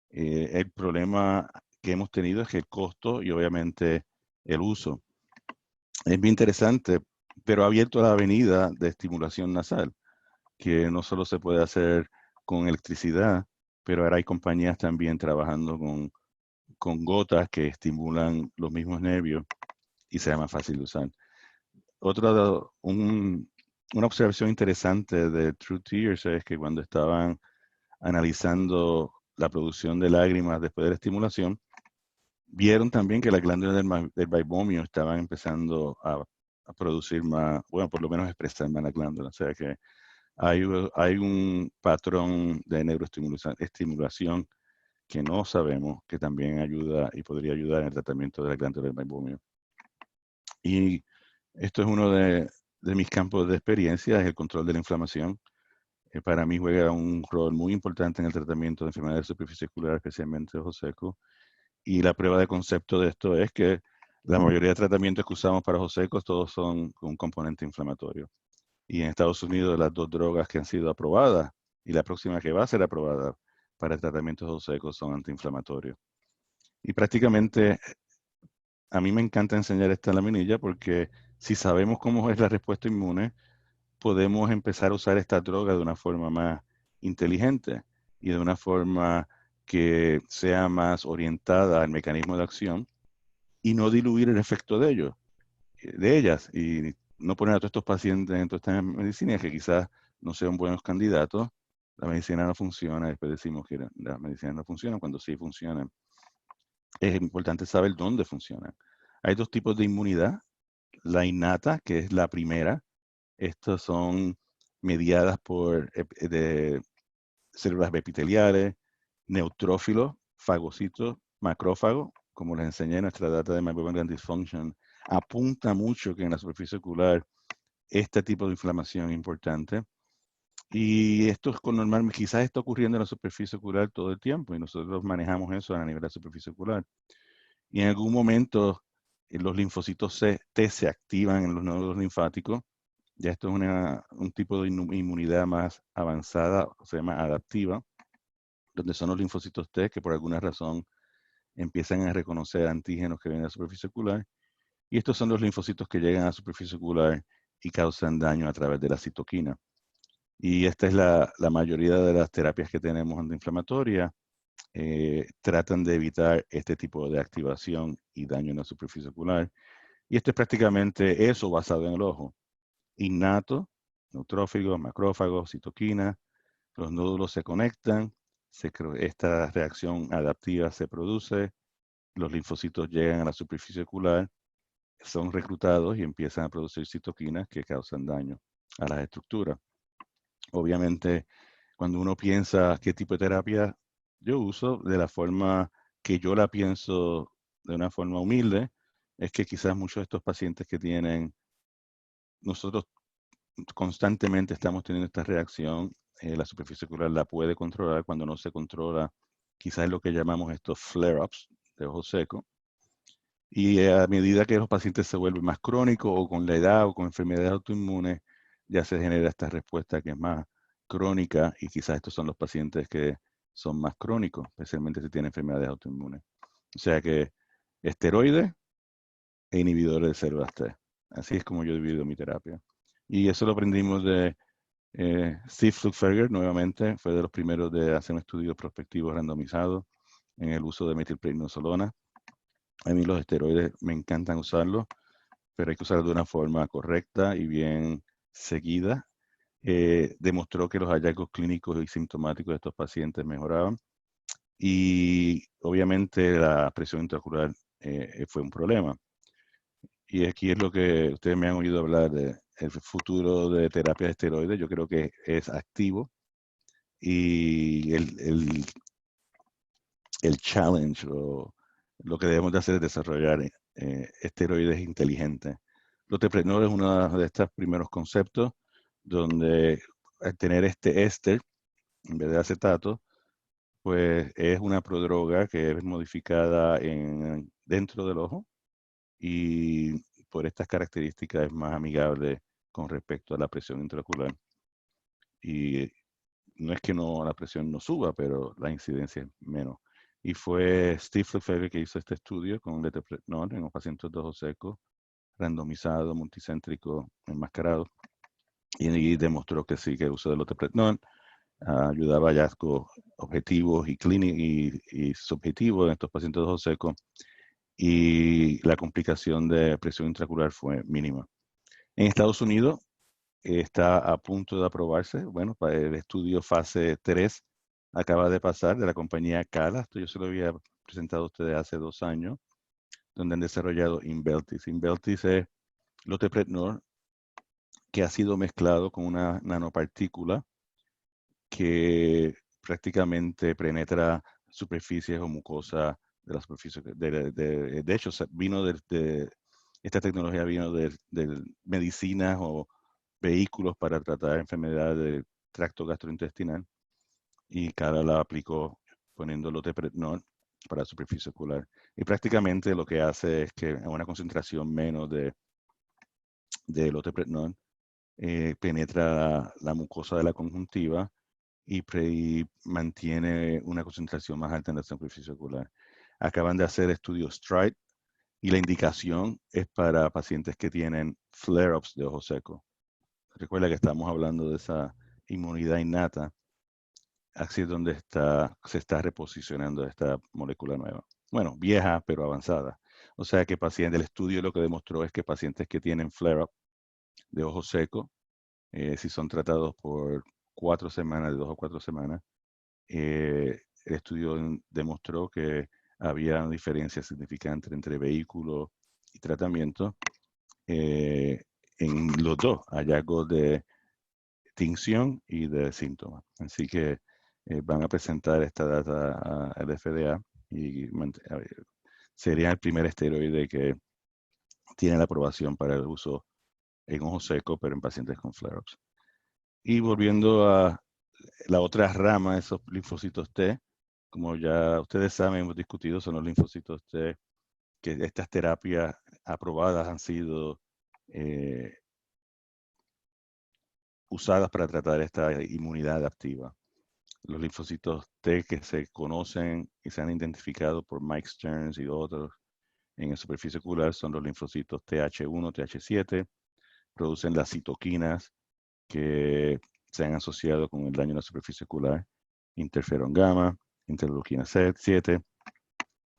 El problema que hemos tenido es que el costo y obviamente el uso. Es bien interesante, pero ha abierto la avenida de estimulación nasal, que no solo se puede hacer con electricidad, pero ahora hay compañías también trabajando con gotas que estimulan los mismos nervios y sea más fácil de usar. Una observación interesante de True Tears es que cuando estaban analizando la producción de lágrimas después de la estimulación, vieron también que las glándulas del vaibomio estaban empezando a producir más, bueno, por lo menos expresar más la glándula. O sea que hay un patrón de neuroestimulación que no sabemos, que también ayuda y podría ayudar en el tratamiento de la glándula del vaibomio. Y esto es uno de mis campos de experiencia, es el control de la inflamación. Para mí juega un rol muy importante en el tratamiento de enfermedades de superficie ocular, especialmente ojos secos. Y la prueba de concepto de esto es que la mayoría de tratamientos que usamos para ojos secos, todos son con un componente inflamatorio. Y en Estados Unidos, las 2 drogas que han sido aprobadas y la próxima que va a ser aprobada para el tratamiento de ojos secos son antiinflamatorios. Y prácticamente a mí me encanta enseñar esta laminilla porque si sabemos cómo es la respuesta inmune, podemos empezar a usar esta droga de una forma más inteligente y de una forma que sea más orientada al mecanismo de acción y no diluir el efecto de ellas, y no poner a todos estos pacientes en todas estas medicinas que quizás no sean buenos candidatos. La medicina no funciona, después decimos que la medicina no funciona cuando sí funcionan. Es importante saber dónde funcionan. Hay 2 tipos de inmunidad. La innata, que es la primera. Estas son mediadas por de células epiteliales, neutrófilos, fagocitos, macrófagos, como les enseñé en nuestra data de Microbial Dysfunction, apunta mucho que en la superficie ocular este tipo de inflamación es importante. Y esto es con normal, quizás está ocurriendo en la superficie ocular todo el tiempo y nosotros manejamos eso a nivel de la superficie ocular. Y en algún momento los linfocitos T se activan en los nódulos linfáticos. Ya esto es un tipo de inmunidad más avanzada, se llama adaptiva, donde son los linfocitos T que por alguna razón empiezan a reconocer antígenos que vienen de la superficie ocular. Y estos son los linfocitos que llegan a la superficie ocular y causan daño a través de la citoquina. Y esta es la mayoría de las terapias que tenemos antiinflamatorias. Tratan de evitar este tipo de activación y daño en la superficie ocular. Y esto es prácticamente eso basado en el ojo. Innato, neutrófagos, macrófagos, citoquina, los nódulos se conectan, esta reacción adaptiva se produce, los linfocitos llegan a la superficie ocular, son reclutados y empiezan a producir citoquinas que causan daño a las estructuras. Obviamente, cuando uno piensa qué tipo de terapia yo uso, de la forma que yo la pienso de una forma humilde, es que quizás muchos de estos pacientes que tienen, nosotros constantemente estamos teniendo esta reacción, la superficie ocular la puede controlar. Cuando no se controla, quizás es lo que llamamos estos flare-ups de ojo seco. Y a medida que los pacientes se vuelven más crónicos o con la edad o con enfermedades autoinmunes, ya se genera esta respuesta que es más crónica y quizás estos son los pacientes que son más crónicos, especialmente si tienen enfermedades autoinmunes. O sea que esteroides e inhibidores de células T. Así es como yo divido mi terapia. Y eso lo aprendimos de Steve Fluchferger, nuevamente, fue de los primeros de hacer un estudio prospectivo randomizado en el uso de metilprednisolona. A mí los esteroides me encantan usarlos, pero hay que usarlos de una forma correcta y bien seguida. Demostró que los hallazgos clínicos y sintomáticos de estos pacientes mejoraban y obviamente la presión intraocular fue un problema. Y aquí es lo que ustedes me han oído hablar de el futuro de terapia de esteroides. Yo creo que es activo y el challenge o lo que debemos de hacer es desarrollar esteroides inteligentes. Loteprednol es uno de estos primeros conceptos donde al tener este éster en vez de acetato, pues es una prodroga que es modificada dentro del ojo y por estas características es más amigable con respecto a la presión intraocular. Y no es que la presión no suba, pero la incidencia es menos. Y fue Steve Lefebvre que hizo este estudio con Loteprednol en los pacientes de ojo seco, randomizado, multicéntrico, enmascarado, y demostró que sí, que el uso de Loteprednol ayudaba a hallazgos objetivos y subjetivos en estos pacientes de ojo seco, y la complicación de presión intraocular fue mínima. En Estados Unidos está a punto de aprobarse, bueno, para el estudio fase 3 acaba de pasar de la compañía Cala, esto yo se lo había presentado a ustedes hace 2 años, donde han desarrollado Inveltis. Inveltis es Loteprednol que ha sido mezclado con una nanopartícula que prácticamente penetra superficies o mucosas de la superficie. De hecho, esta tecnología vino de medicinas o vehículos para tratar enfermedades del tracto gastrointestinal y Cara la aplicó poniendo Loteprednol para la superficie ocular. Y prácticamente lo que hace es que a una concentración menos de Loteprednol penetra la mucosa de la conjuntiva y mantiene una concentración más alta en la superficie ocular. Acaban de hacer estudios STRIDE y la indicación es para pacientes que tienen flare-ups de ojo seco. Recuerda que estamos hablando de esa inmunidad innata. Así es donde se está reposicionando esta molécula nueva. Bueno, vieja, pero avanzada. O sea que el estudio lo que demostró es que pacientes que tienen flare-up de ojo seco, si son tratados por 4 semanas, de 2 o 4 semanas, el estudio demostró que había una diferencia significante entre vehículo y tratamiento en los dos, hallazgos de tinción y de síntomas. Así que van a presentar esta data al FDA y sería el primer esteroide que tiene la aprobación para el uso en ojo seco, pero en pacientes con flare-ups. Y volviendo a la otra rama de esos linfocitos T, como ya ustedes saben, hemos discutido, son los linfocitos T, que estas terapias aprobadas han sido usadas para tratar esta inmunidad adaptiva. Los linfocitos T que se conocen y se han identificado por Mike Stearns y otros en la superficie ocular son los linfocitos TH1, TH7, producen las citoquinas que se han asociado con el daño en la superficie ocular, interferón gamma, interleuquina 7,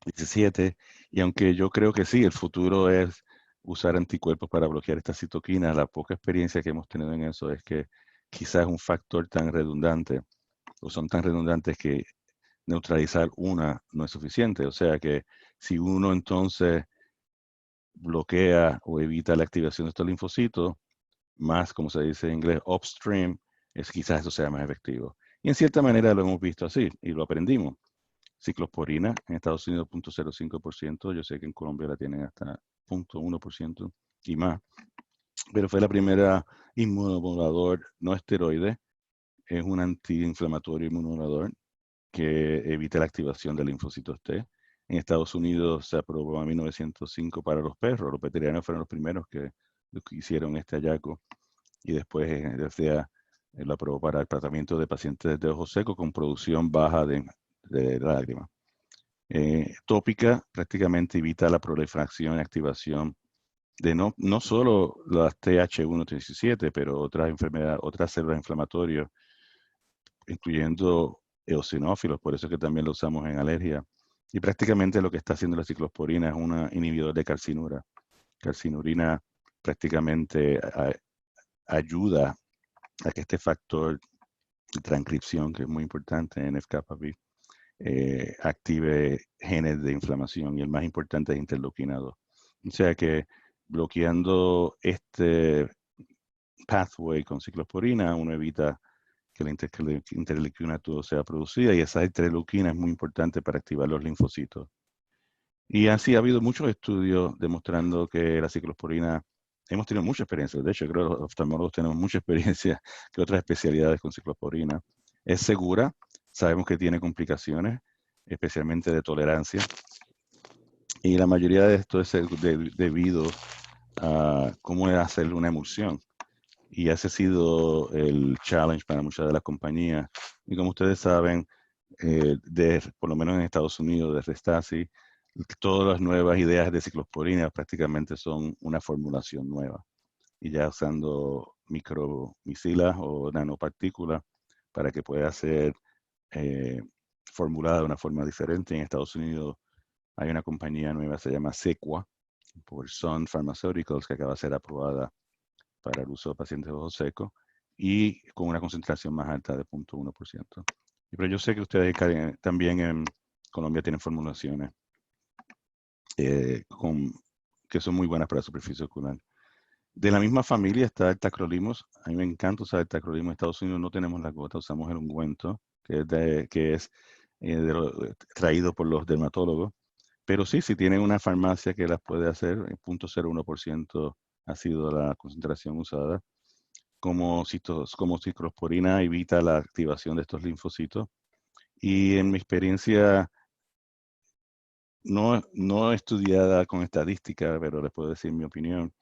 17, y aunque yo creo que sí, el futuro es usar anticuerpos para bloquear estas citoquinas, la poca experiencia que hemos tenido en eso es que quizás es un factor tan redundante, o son tan redundantes que neutralizar una no es suficiente. O sea que si uno entonces bloquea o evita la activación de estos linfocitos, más, como se dice en inglés, upstream, quizás eso sea más efectivo. Y en cierta manera lo hemos visto así y lo aprendimos. Ciclosporina en Estados Unidos 0.05%, yo sé que en Colombia la tienen hasta 0.1% y más, pero fue la primera inmunomodulador no esteroide, es un antiinflamatorio inmunomodulador que evita la activación de linfocitos T. En Estados Unidos se aprobó en 1905 para los perros, los veterinarios fueron los primeros que hicieron este hallazgo y después el FDA lo aprobó para el tratamiento de pacientes de ojos secos con producción baja de lágrimas. Tópica prácticamente evita la proliferación y activación de no solo las TH1, TH7, pero otras enfermedades, otras células inflamatorias, incluyendo eosinófilos, por eso es que también lo usamos en alergia. Y prácticamente lo que está haciendo la ciclosporina es un inhibidor de calcinura. Calcinurina prácticamente ayuda a que este factor de transcripción, que es muy importante en FKB, active genes de inflamación y el más importante es interleuquina 2. O sea que bloqueando este pathway con ciclosporina, uno evita que la interleuquina 2 sea producida y esa interleuquina es muy importante para activar los linfocitos. Y así ha habido muchos estudios demostrando que la ciclosporina, hemos tenido mucha experiencia, de hecho creo que los oftalmólogos tenemos mucha experiencia que otras especialidades con ciclosporina. Es segura, sabemos que tiene complicaciones, especialmente de tolerancia, y la mayoría de esto es debido a cómo hacer una emulsión. Y ese ha sido el challenge para muchas de las compañías. Y como ustedes saben, por lo menos en Estados Unidos, de Restasi, todas las nuevas ideas de ciclosporina prácticamente son una formulación nueva. Y ya usando micromicilas o nanopartículas para que pueda ser formulada de una forma diferente. En Estados Unidos hay una compañía nueva, se llama Sequa, por Sun Pharmaceuticals, que acaba de ser aprobada para el uso de pacientes de ojos secos y con una concentración más alta de 0.1%. Pero yo sé que ustedes también en Colombia tienen formulaciones que son muy buenas para la superficie ocular. De la misma familia está el tacrolimus. A mí me encanta usar el tacrolimus. En Estados Unidos no tenemos la gota, usamos el ungüento, que es traído por los dermatólogos. Pero sí, si tienen una farmacia que las puede hacer, 0.01% ha sido la concentración usada. Como ciclosporina evita la activación de estos linfocitos. Y en mi experiencia, no estudiada con estadística, pero les puedo decir mi opinión,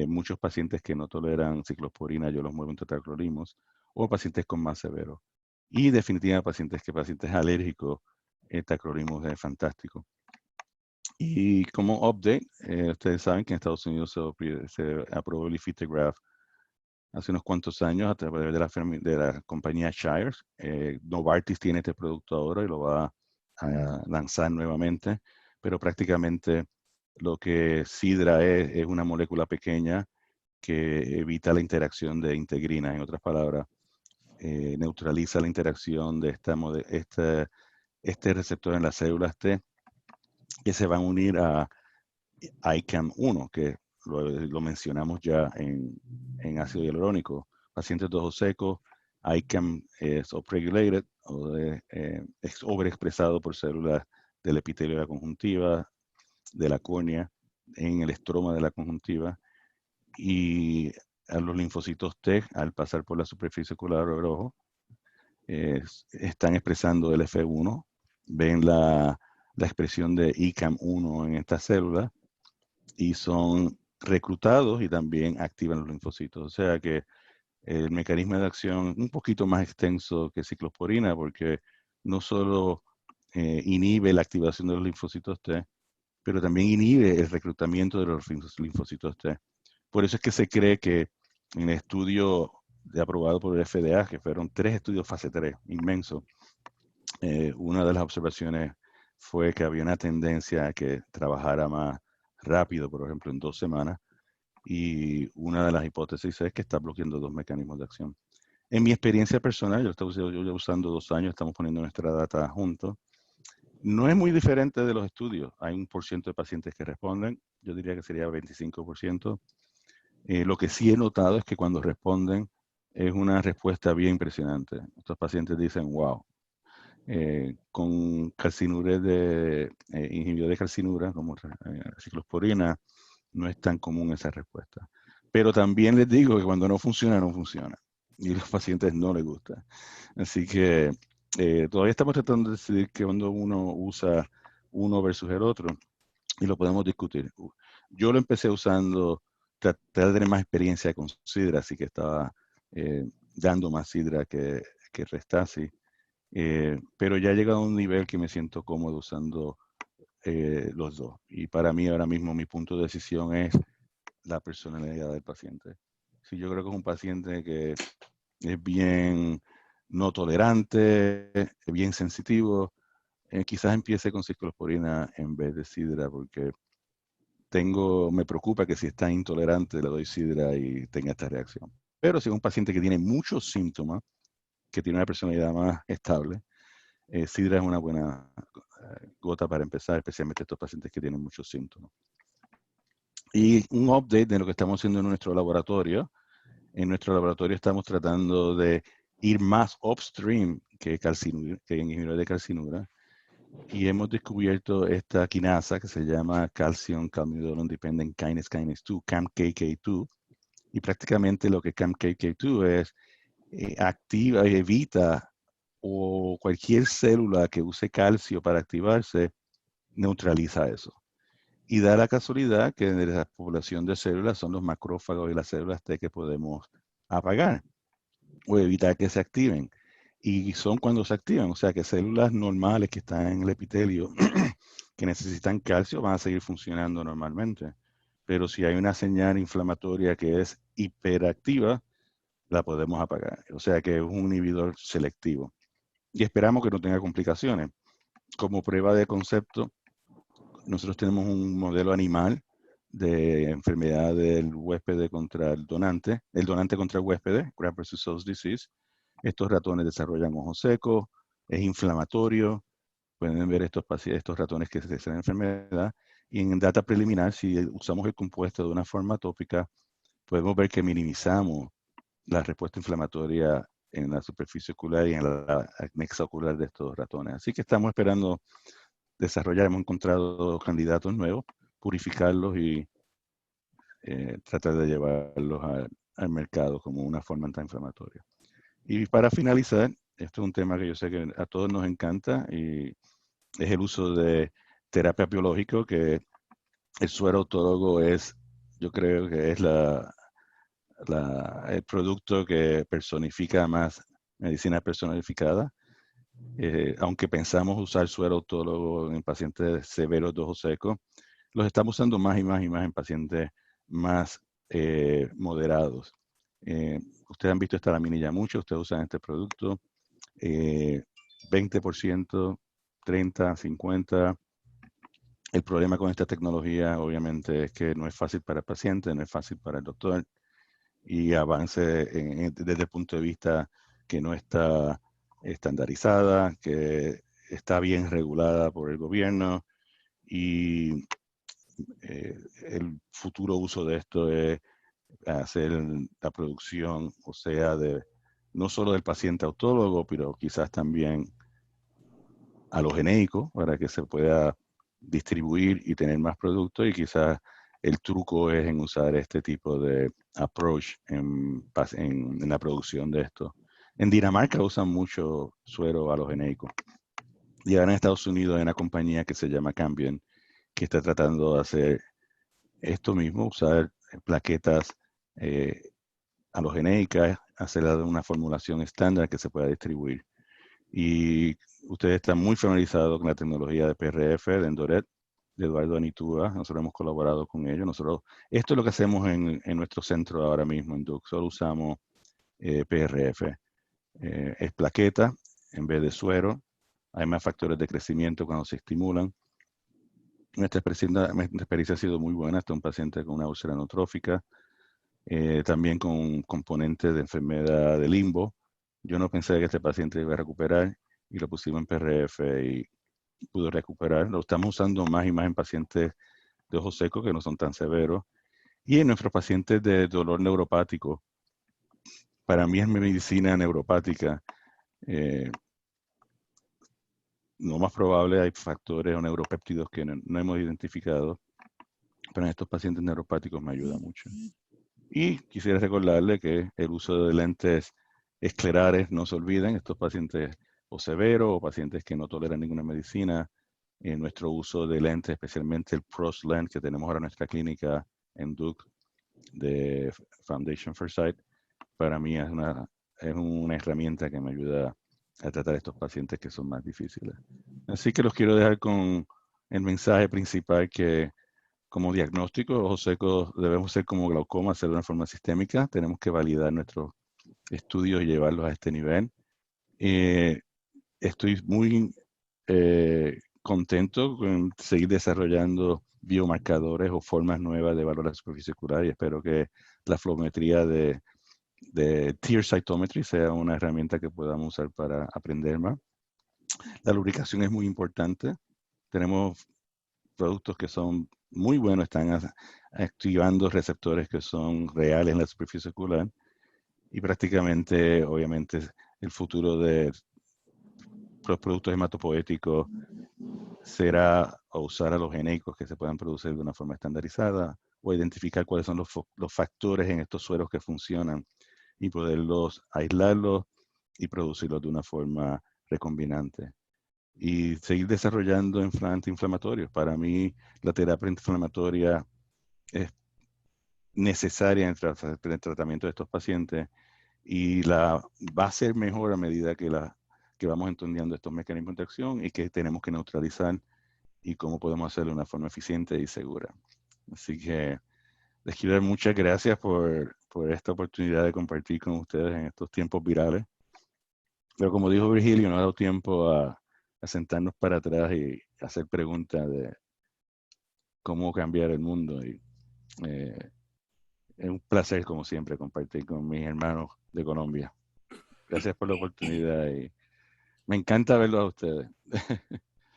muchos pacientes que no toleran ciclosporina, yo los muevo en tacrolimus, o pacientes con más severo. Y definitivamente pacientes alérgicos, el tacrolimus es fantástico. Y como update, ustedes saben que en Estados Unidos se aprobó el Ifetrox hace unos cuantos años a través de la compañía Shire. Novartis tiene este producto ahora y lo va a lanzar nuevamente, pero prácticamente lo que Sidra es una molécula pequeña que evita la interacción de integrina. En otras palabras, neutraliza la interacción de este receptor en las células T que se van a unir a ICAM1, que lo mencionamos ya en ácido hialurónico. Pacientes de ojos secos, ICAM es upregulated o es overexpresado por células del epitelio de la conjuntiva, de la córnea, en el estroma de la conjuntiva. Y a los linfocitos T, al pasar por la superficie ocular del ojo, están expresando el F1, ven la expresión de ICAM1 en estas células y son reclutados y también activan los linfocitos. O sea que el mecanismo de acción es un poquito más extenso que ciclosporina porque no solo inhibe la activación de los linfocitos T, pero también inhibe el reclutamiento de los linfocitos T. Por eso es que se cree que en el estudio aprobado por el FDA, que fueron 3 estudios fase 3, inmensos, una de las observaciones fue que había una tendencia a que trabajara más rápido, por ejemplo, en 2 semanas, y una de las hipótesis es que está bloqueando 2 mecanismos de acción. En mi experiencia personal, yo llevo usando 2 años, estamos poniendo nuestra data juntos, no es muy diferente de los estudios. Hay un % de pacientes que responden, yo diría que sería 25%. Lo que sí he notado es que cuando responden es una respuesta bien impresionante. Estos pacientes dicen, wow, con calcinures de inhibidor de calcinura, como ciclosporina, no es tan común esa respuesta. Pero también les digo que cuando no funciona, no funciona. Y a los pacientes no les gusta. Así que todavía estamos tratando de decidir que cuando uno usa uno versus el otro, y lo podemos discutir. Yo lo empecé usando, tratar de tener más experiencia con sidra, así que estaba dando más sidra que Restasi. Pero ya he llegado a un nivel que me siento cómodo usando los dos. Y para mí ahora mismo mi punto de decisión es la personalidad del paciente. Si yo creo que es un paciente que es bien no tolerante, bien sensitivo, quizás empiece con ciclosporina en vez de sidra, porque me preocupa que si está intolerante le doy sidra y tenga esta reacción. Pero si es un paciente que tiene muchos síntomas, que tiene una personalidad más estable, sidra es una buena gota para empezar, especialmente estos pacientes que tienen muchos síntomas. Y un update de lo que estamos haciendo en nuestro laboratorio. En nuestro laboratorio estamos tratando de ir más upstream que inhibidor de calcinura. Y hemos descubierto esta quinasa que se llama Calcium Calmidolon Dependent Kinase 2, CAMKK2. Y prácticamente lo que CAMKK2 es, activa y evita o cualquier célula que use calcio para activarse, neutraliza eso. Y da la casualidad que de la población de células son los macrófagos y las células T que podemos apagar o evitar que se activen. Y son cuando se activan, o sea que células normales que están en el epitelio que necesitan calcio van a seguir funcionando normalmente. Pero si hay una señal inflamatoria que es hiperactiva, la podemos apagar. O sea que es un inhibidor selectivo. Y esperamos que no tenga complicaciones. Como prueba de concepto, nosotros tenemos un modelo animal de enfermedad del huésped contra el donante contra el huésped, graft versus host disease. Estos ratones desarrollan ojos secos, es inflamatorio, pueden ver estos ratones que se desarrollan enfermedad, y en data preliminar, si usamos el compuesto de una forma tópica, podemos ver que minimizamos la respuesta inflamatoria en la superficie ocular y en la anexa ocular de estos ratones. Así que estamos esperando desarrollar, hemos encontrado candidatos nuevos, purificarlos y tratar de llevarlos al mercado como una forma antiinflamatoria. Y para finalizar, esto es un tema que yo sé que a todos nos encanta y es el uso de terapia biológica, que el suero autólogo es, yo creo que es el producto que personifica más medicina personificada. Aunque pensamos usar suero autólogo en pacientes severos de ojos secos, los estamos usando más y más y más en pacientes más moderados. Ustedes han visto esta laminilla mucho, ustedes usan este producto, 20%, 30, 50. El problema con esta tecnología, obviamente, es que no es fácil para el paciente, no es fácil para el doctor, y avance desde el punto de vista que no está estandarizada, que está bien regulada por el gobierno, y el futuro uso de esto es hacer la producción, o sea, no solo del paciente autólogo, pero quizás también alogenéico, para que se pueda distribuir y tener más productos, y quizás el truco es en usar este tipo de approach en la producción de esto. En Dinamarca usan mucho suero halogenéico. Y ahora en Estados Unidos hay una compañía que se llama Cambion, que está tratando de hacer esto mismo, usar plaquetas halogenéicas, hacerla de una formulación estándar que se pueda distribuir. Y ustedes están muy familiarizados con la tecnología de PRF, de Endoret, de Eduardo Anitúa. Nosotros hemos colaborado con ellos. Esto es lo que hacemos en nuestro centro ahora mismo en Duke. Solo usamos PRF. Es plaqueta en vez de suero. Hay más factores de crecimiento cuando se estimulan. Nuestra experiencia ha sido muy buena. Este es un paciente con una úlcera neutrófica, también con componentes de enfermedad de limbo. Yo no pensé que este paciente iba a recuperar y lo pusimos en PRF y pudo recuperar. Lo estamos usando más y más en pacientes de ojos secos que no son tan severos. Y en nuestros pacientes de dolor neuropático, para mí es medicina neuropática. Lo más probable hay factores o neuropéptidos que no hemos identificado, pero en estos pacientes neuropáticos me ayuda mucho. Y quisiera recordarle que el uso de lentes esclerares, no se olviden, estos pacientes o severos o pacientes que no toleran ninguna medicina, nuestro uso de lentes, especialmente el PROS lens que tenemos ahora en nuestra clínica en Duke de Foundation for Sight, para mí es una herramienta que me ayuda a tratar a estos pacientes que son más difíciles. Así que los quiero dejar con el mensaje principal que como diagnóstico, ojos secos debemos ser como glaucoma, hacerlo de una forma sistémica. Tenemos que validar nuestros estudios y llevarlos a este nivel. Estoy muy contento con seguir desarrollando biomarcadores o formas nuevas de evaluar la superficie ocular y espero que la fluometría de tear cytometry sea una herramienta que podamos usar para aprender más. La lubricación es muy importante. Tenemos productos que son muy buenos, están activando receptores que son reales en la superficie ocular y prácticamente, obviamente, el futuro de los productos hematopoéticos será usar halogeneicos que se puedan producir de una forma estandarizada o identificar cuáles son los factores en estos sueros que funcionan y poderlos aislarlos y producirlos de una forma recombinante. Y seguir desarrollando antiinflamatorios. Para mí, la terapia antiinflamatoria es necesaria en el tratamiento de estos pacientes y va a ser mejor a medida que vamos entendiendo estos mecanismos de acción y que tenemos que neutralizar y cómo podemos hacerlo de una forma eficiente y segura. Así que les quiero dar muchas gracias por esta oportunidad de compartir con ustedes en estos tiempos virales. Pero como dijo Virgilio, no ha dado tiempo a sentarnos para atrás y hacer preguntas de cómo cambiar el mundo. Y es un placer, como siempre, compartir con mis hermanos de Colombia. Gracias por la oportunidad y me encanta verlos a ustedes.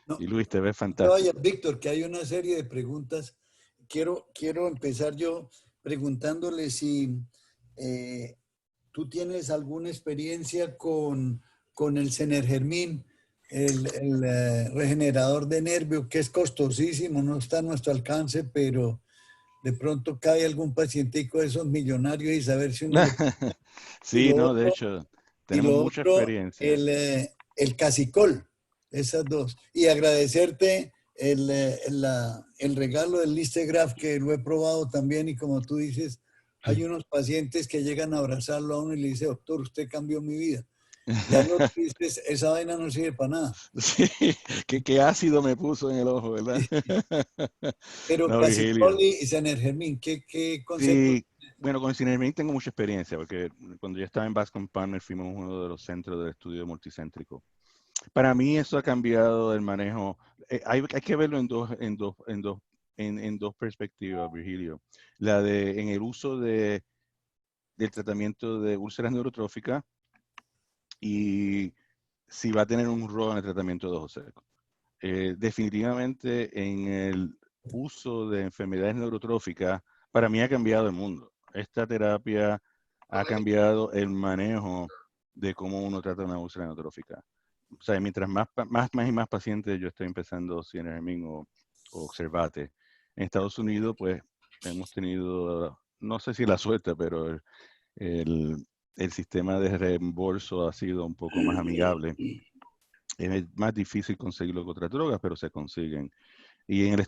No, Y Luis, te ves no te fantástico. vayas, Víctor, que hay una serie de preguntas. Quiero empezar yo preguntándole si tú tienes alguna experiencia con el Senergermin, el regenerador de nervio, que es costosísimo, no está a nuestro alcance, pero de pronto cae algún pacientico de esos millonarios y saber si uno le... Y Sí, lo no, de otro, hecho, y tenemos lo mucha otro experiencia. el casicol, esas dos. Y agradecerte el regalo del Listegraph, que lo he probado también, y como tú dices, hay unos pacientes que llegan a abrazarlo a uno y le dice, doctor, usted cambió mi vida. Y al otro dices, esa vaina no sirve para nada. Sí, qué ácido me puso en el ojo, ¿verdad? Pero No, casicol Virgilio. y Senergermin, ¿qué concepto? Sí, bueno, con Cinemermin tengo mucha experiencia, porque cuando yo estaba en Bascom Partners fuimos uno de los centros del estudio multicéntrico. Para mí eso ha cambiado el manejo. Hay que verlo en dos perspectivas, Virgilio. En el uso del tratamiento de úlceras neurotróficas y si va a tener un rol en el tratamiento de ojos secos. Definitivamente en el uso de enfermedades neurotróficas, para mí ha cambiado el mundo. Esta terapia ha cambiado el manejo de cómo uno trata una úlcera neurotrófica. O sea, mientras más y más pacientes yo estoy empezando Cinermin o Observate. En Estados Unidos, pues hemos tenido, no sé si la suerte, pero el sistema de reembolso ha sido un poco más amigable. Es más difícil conseguirlo que otras drogas, pero se consiguen. Y en el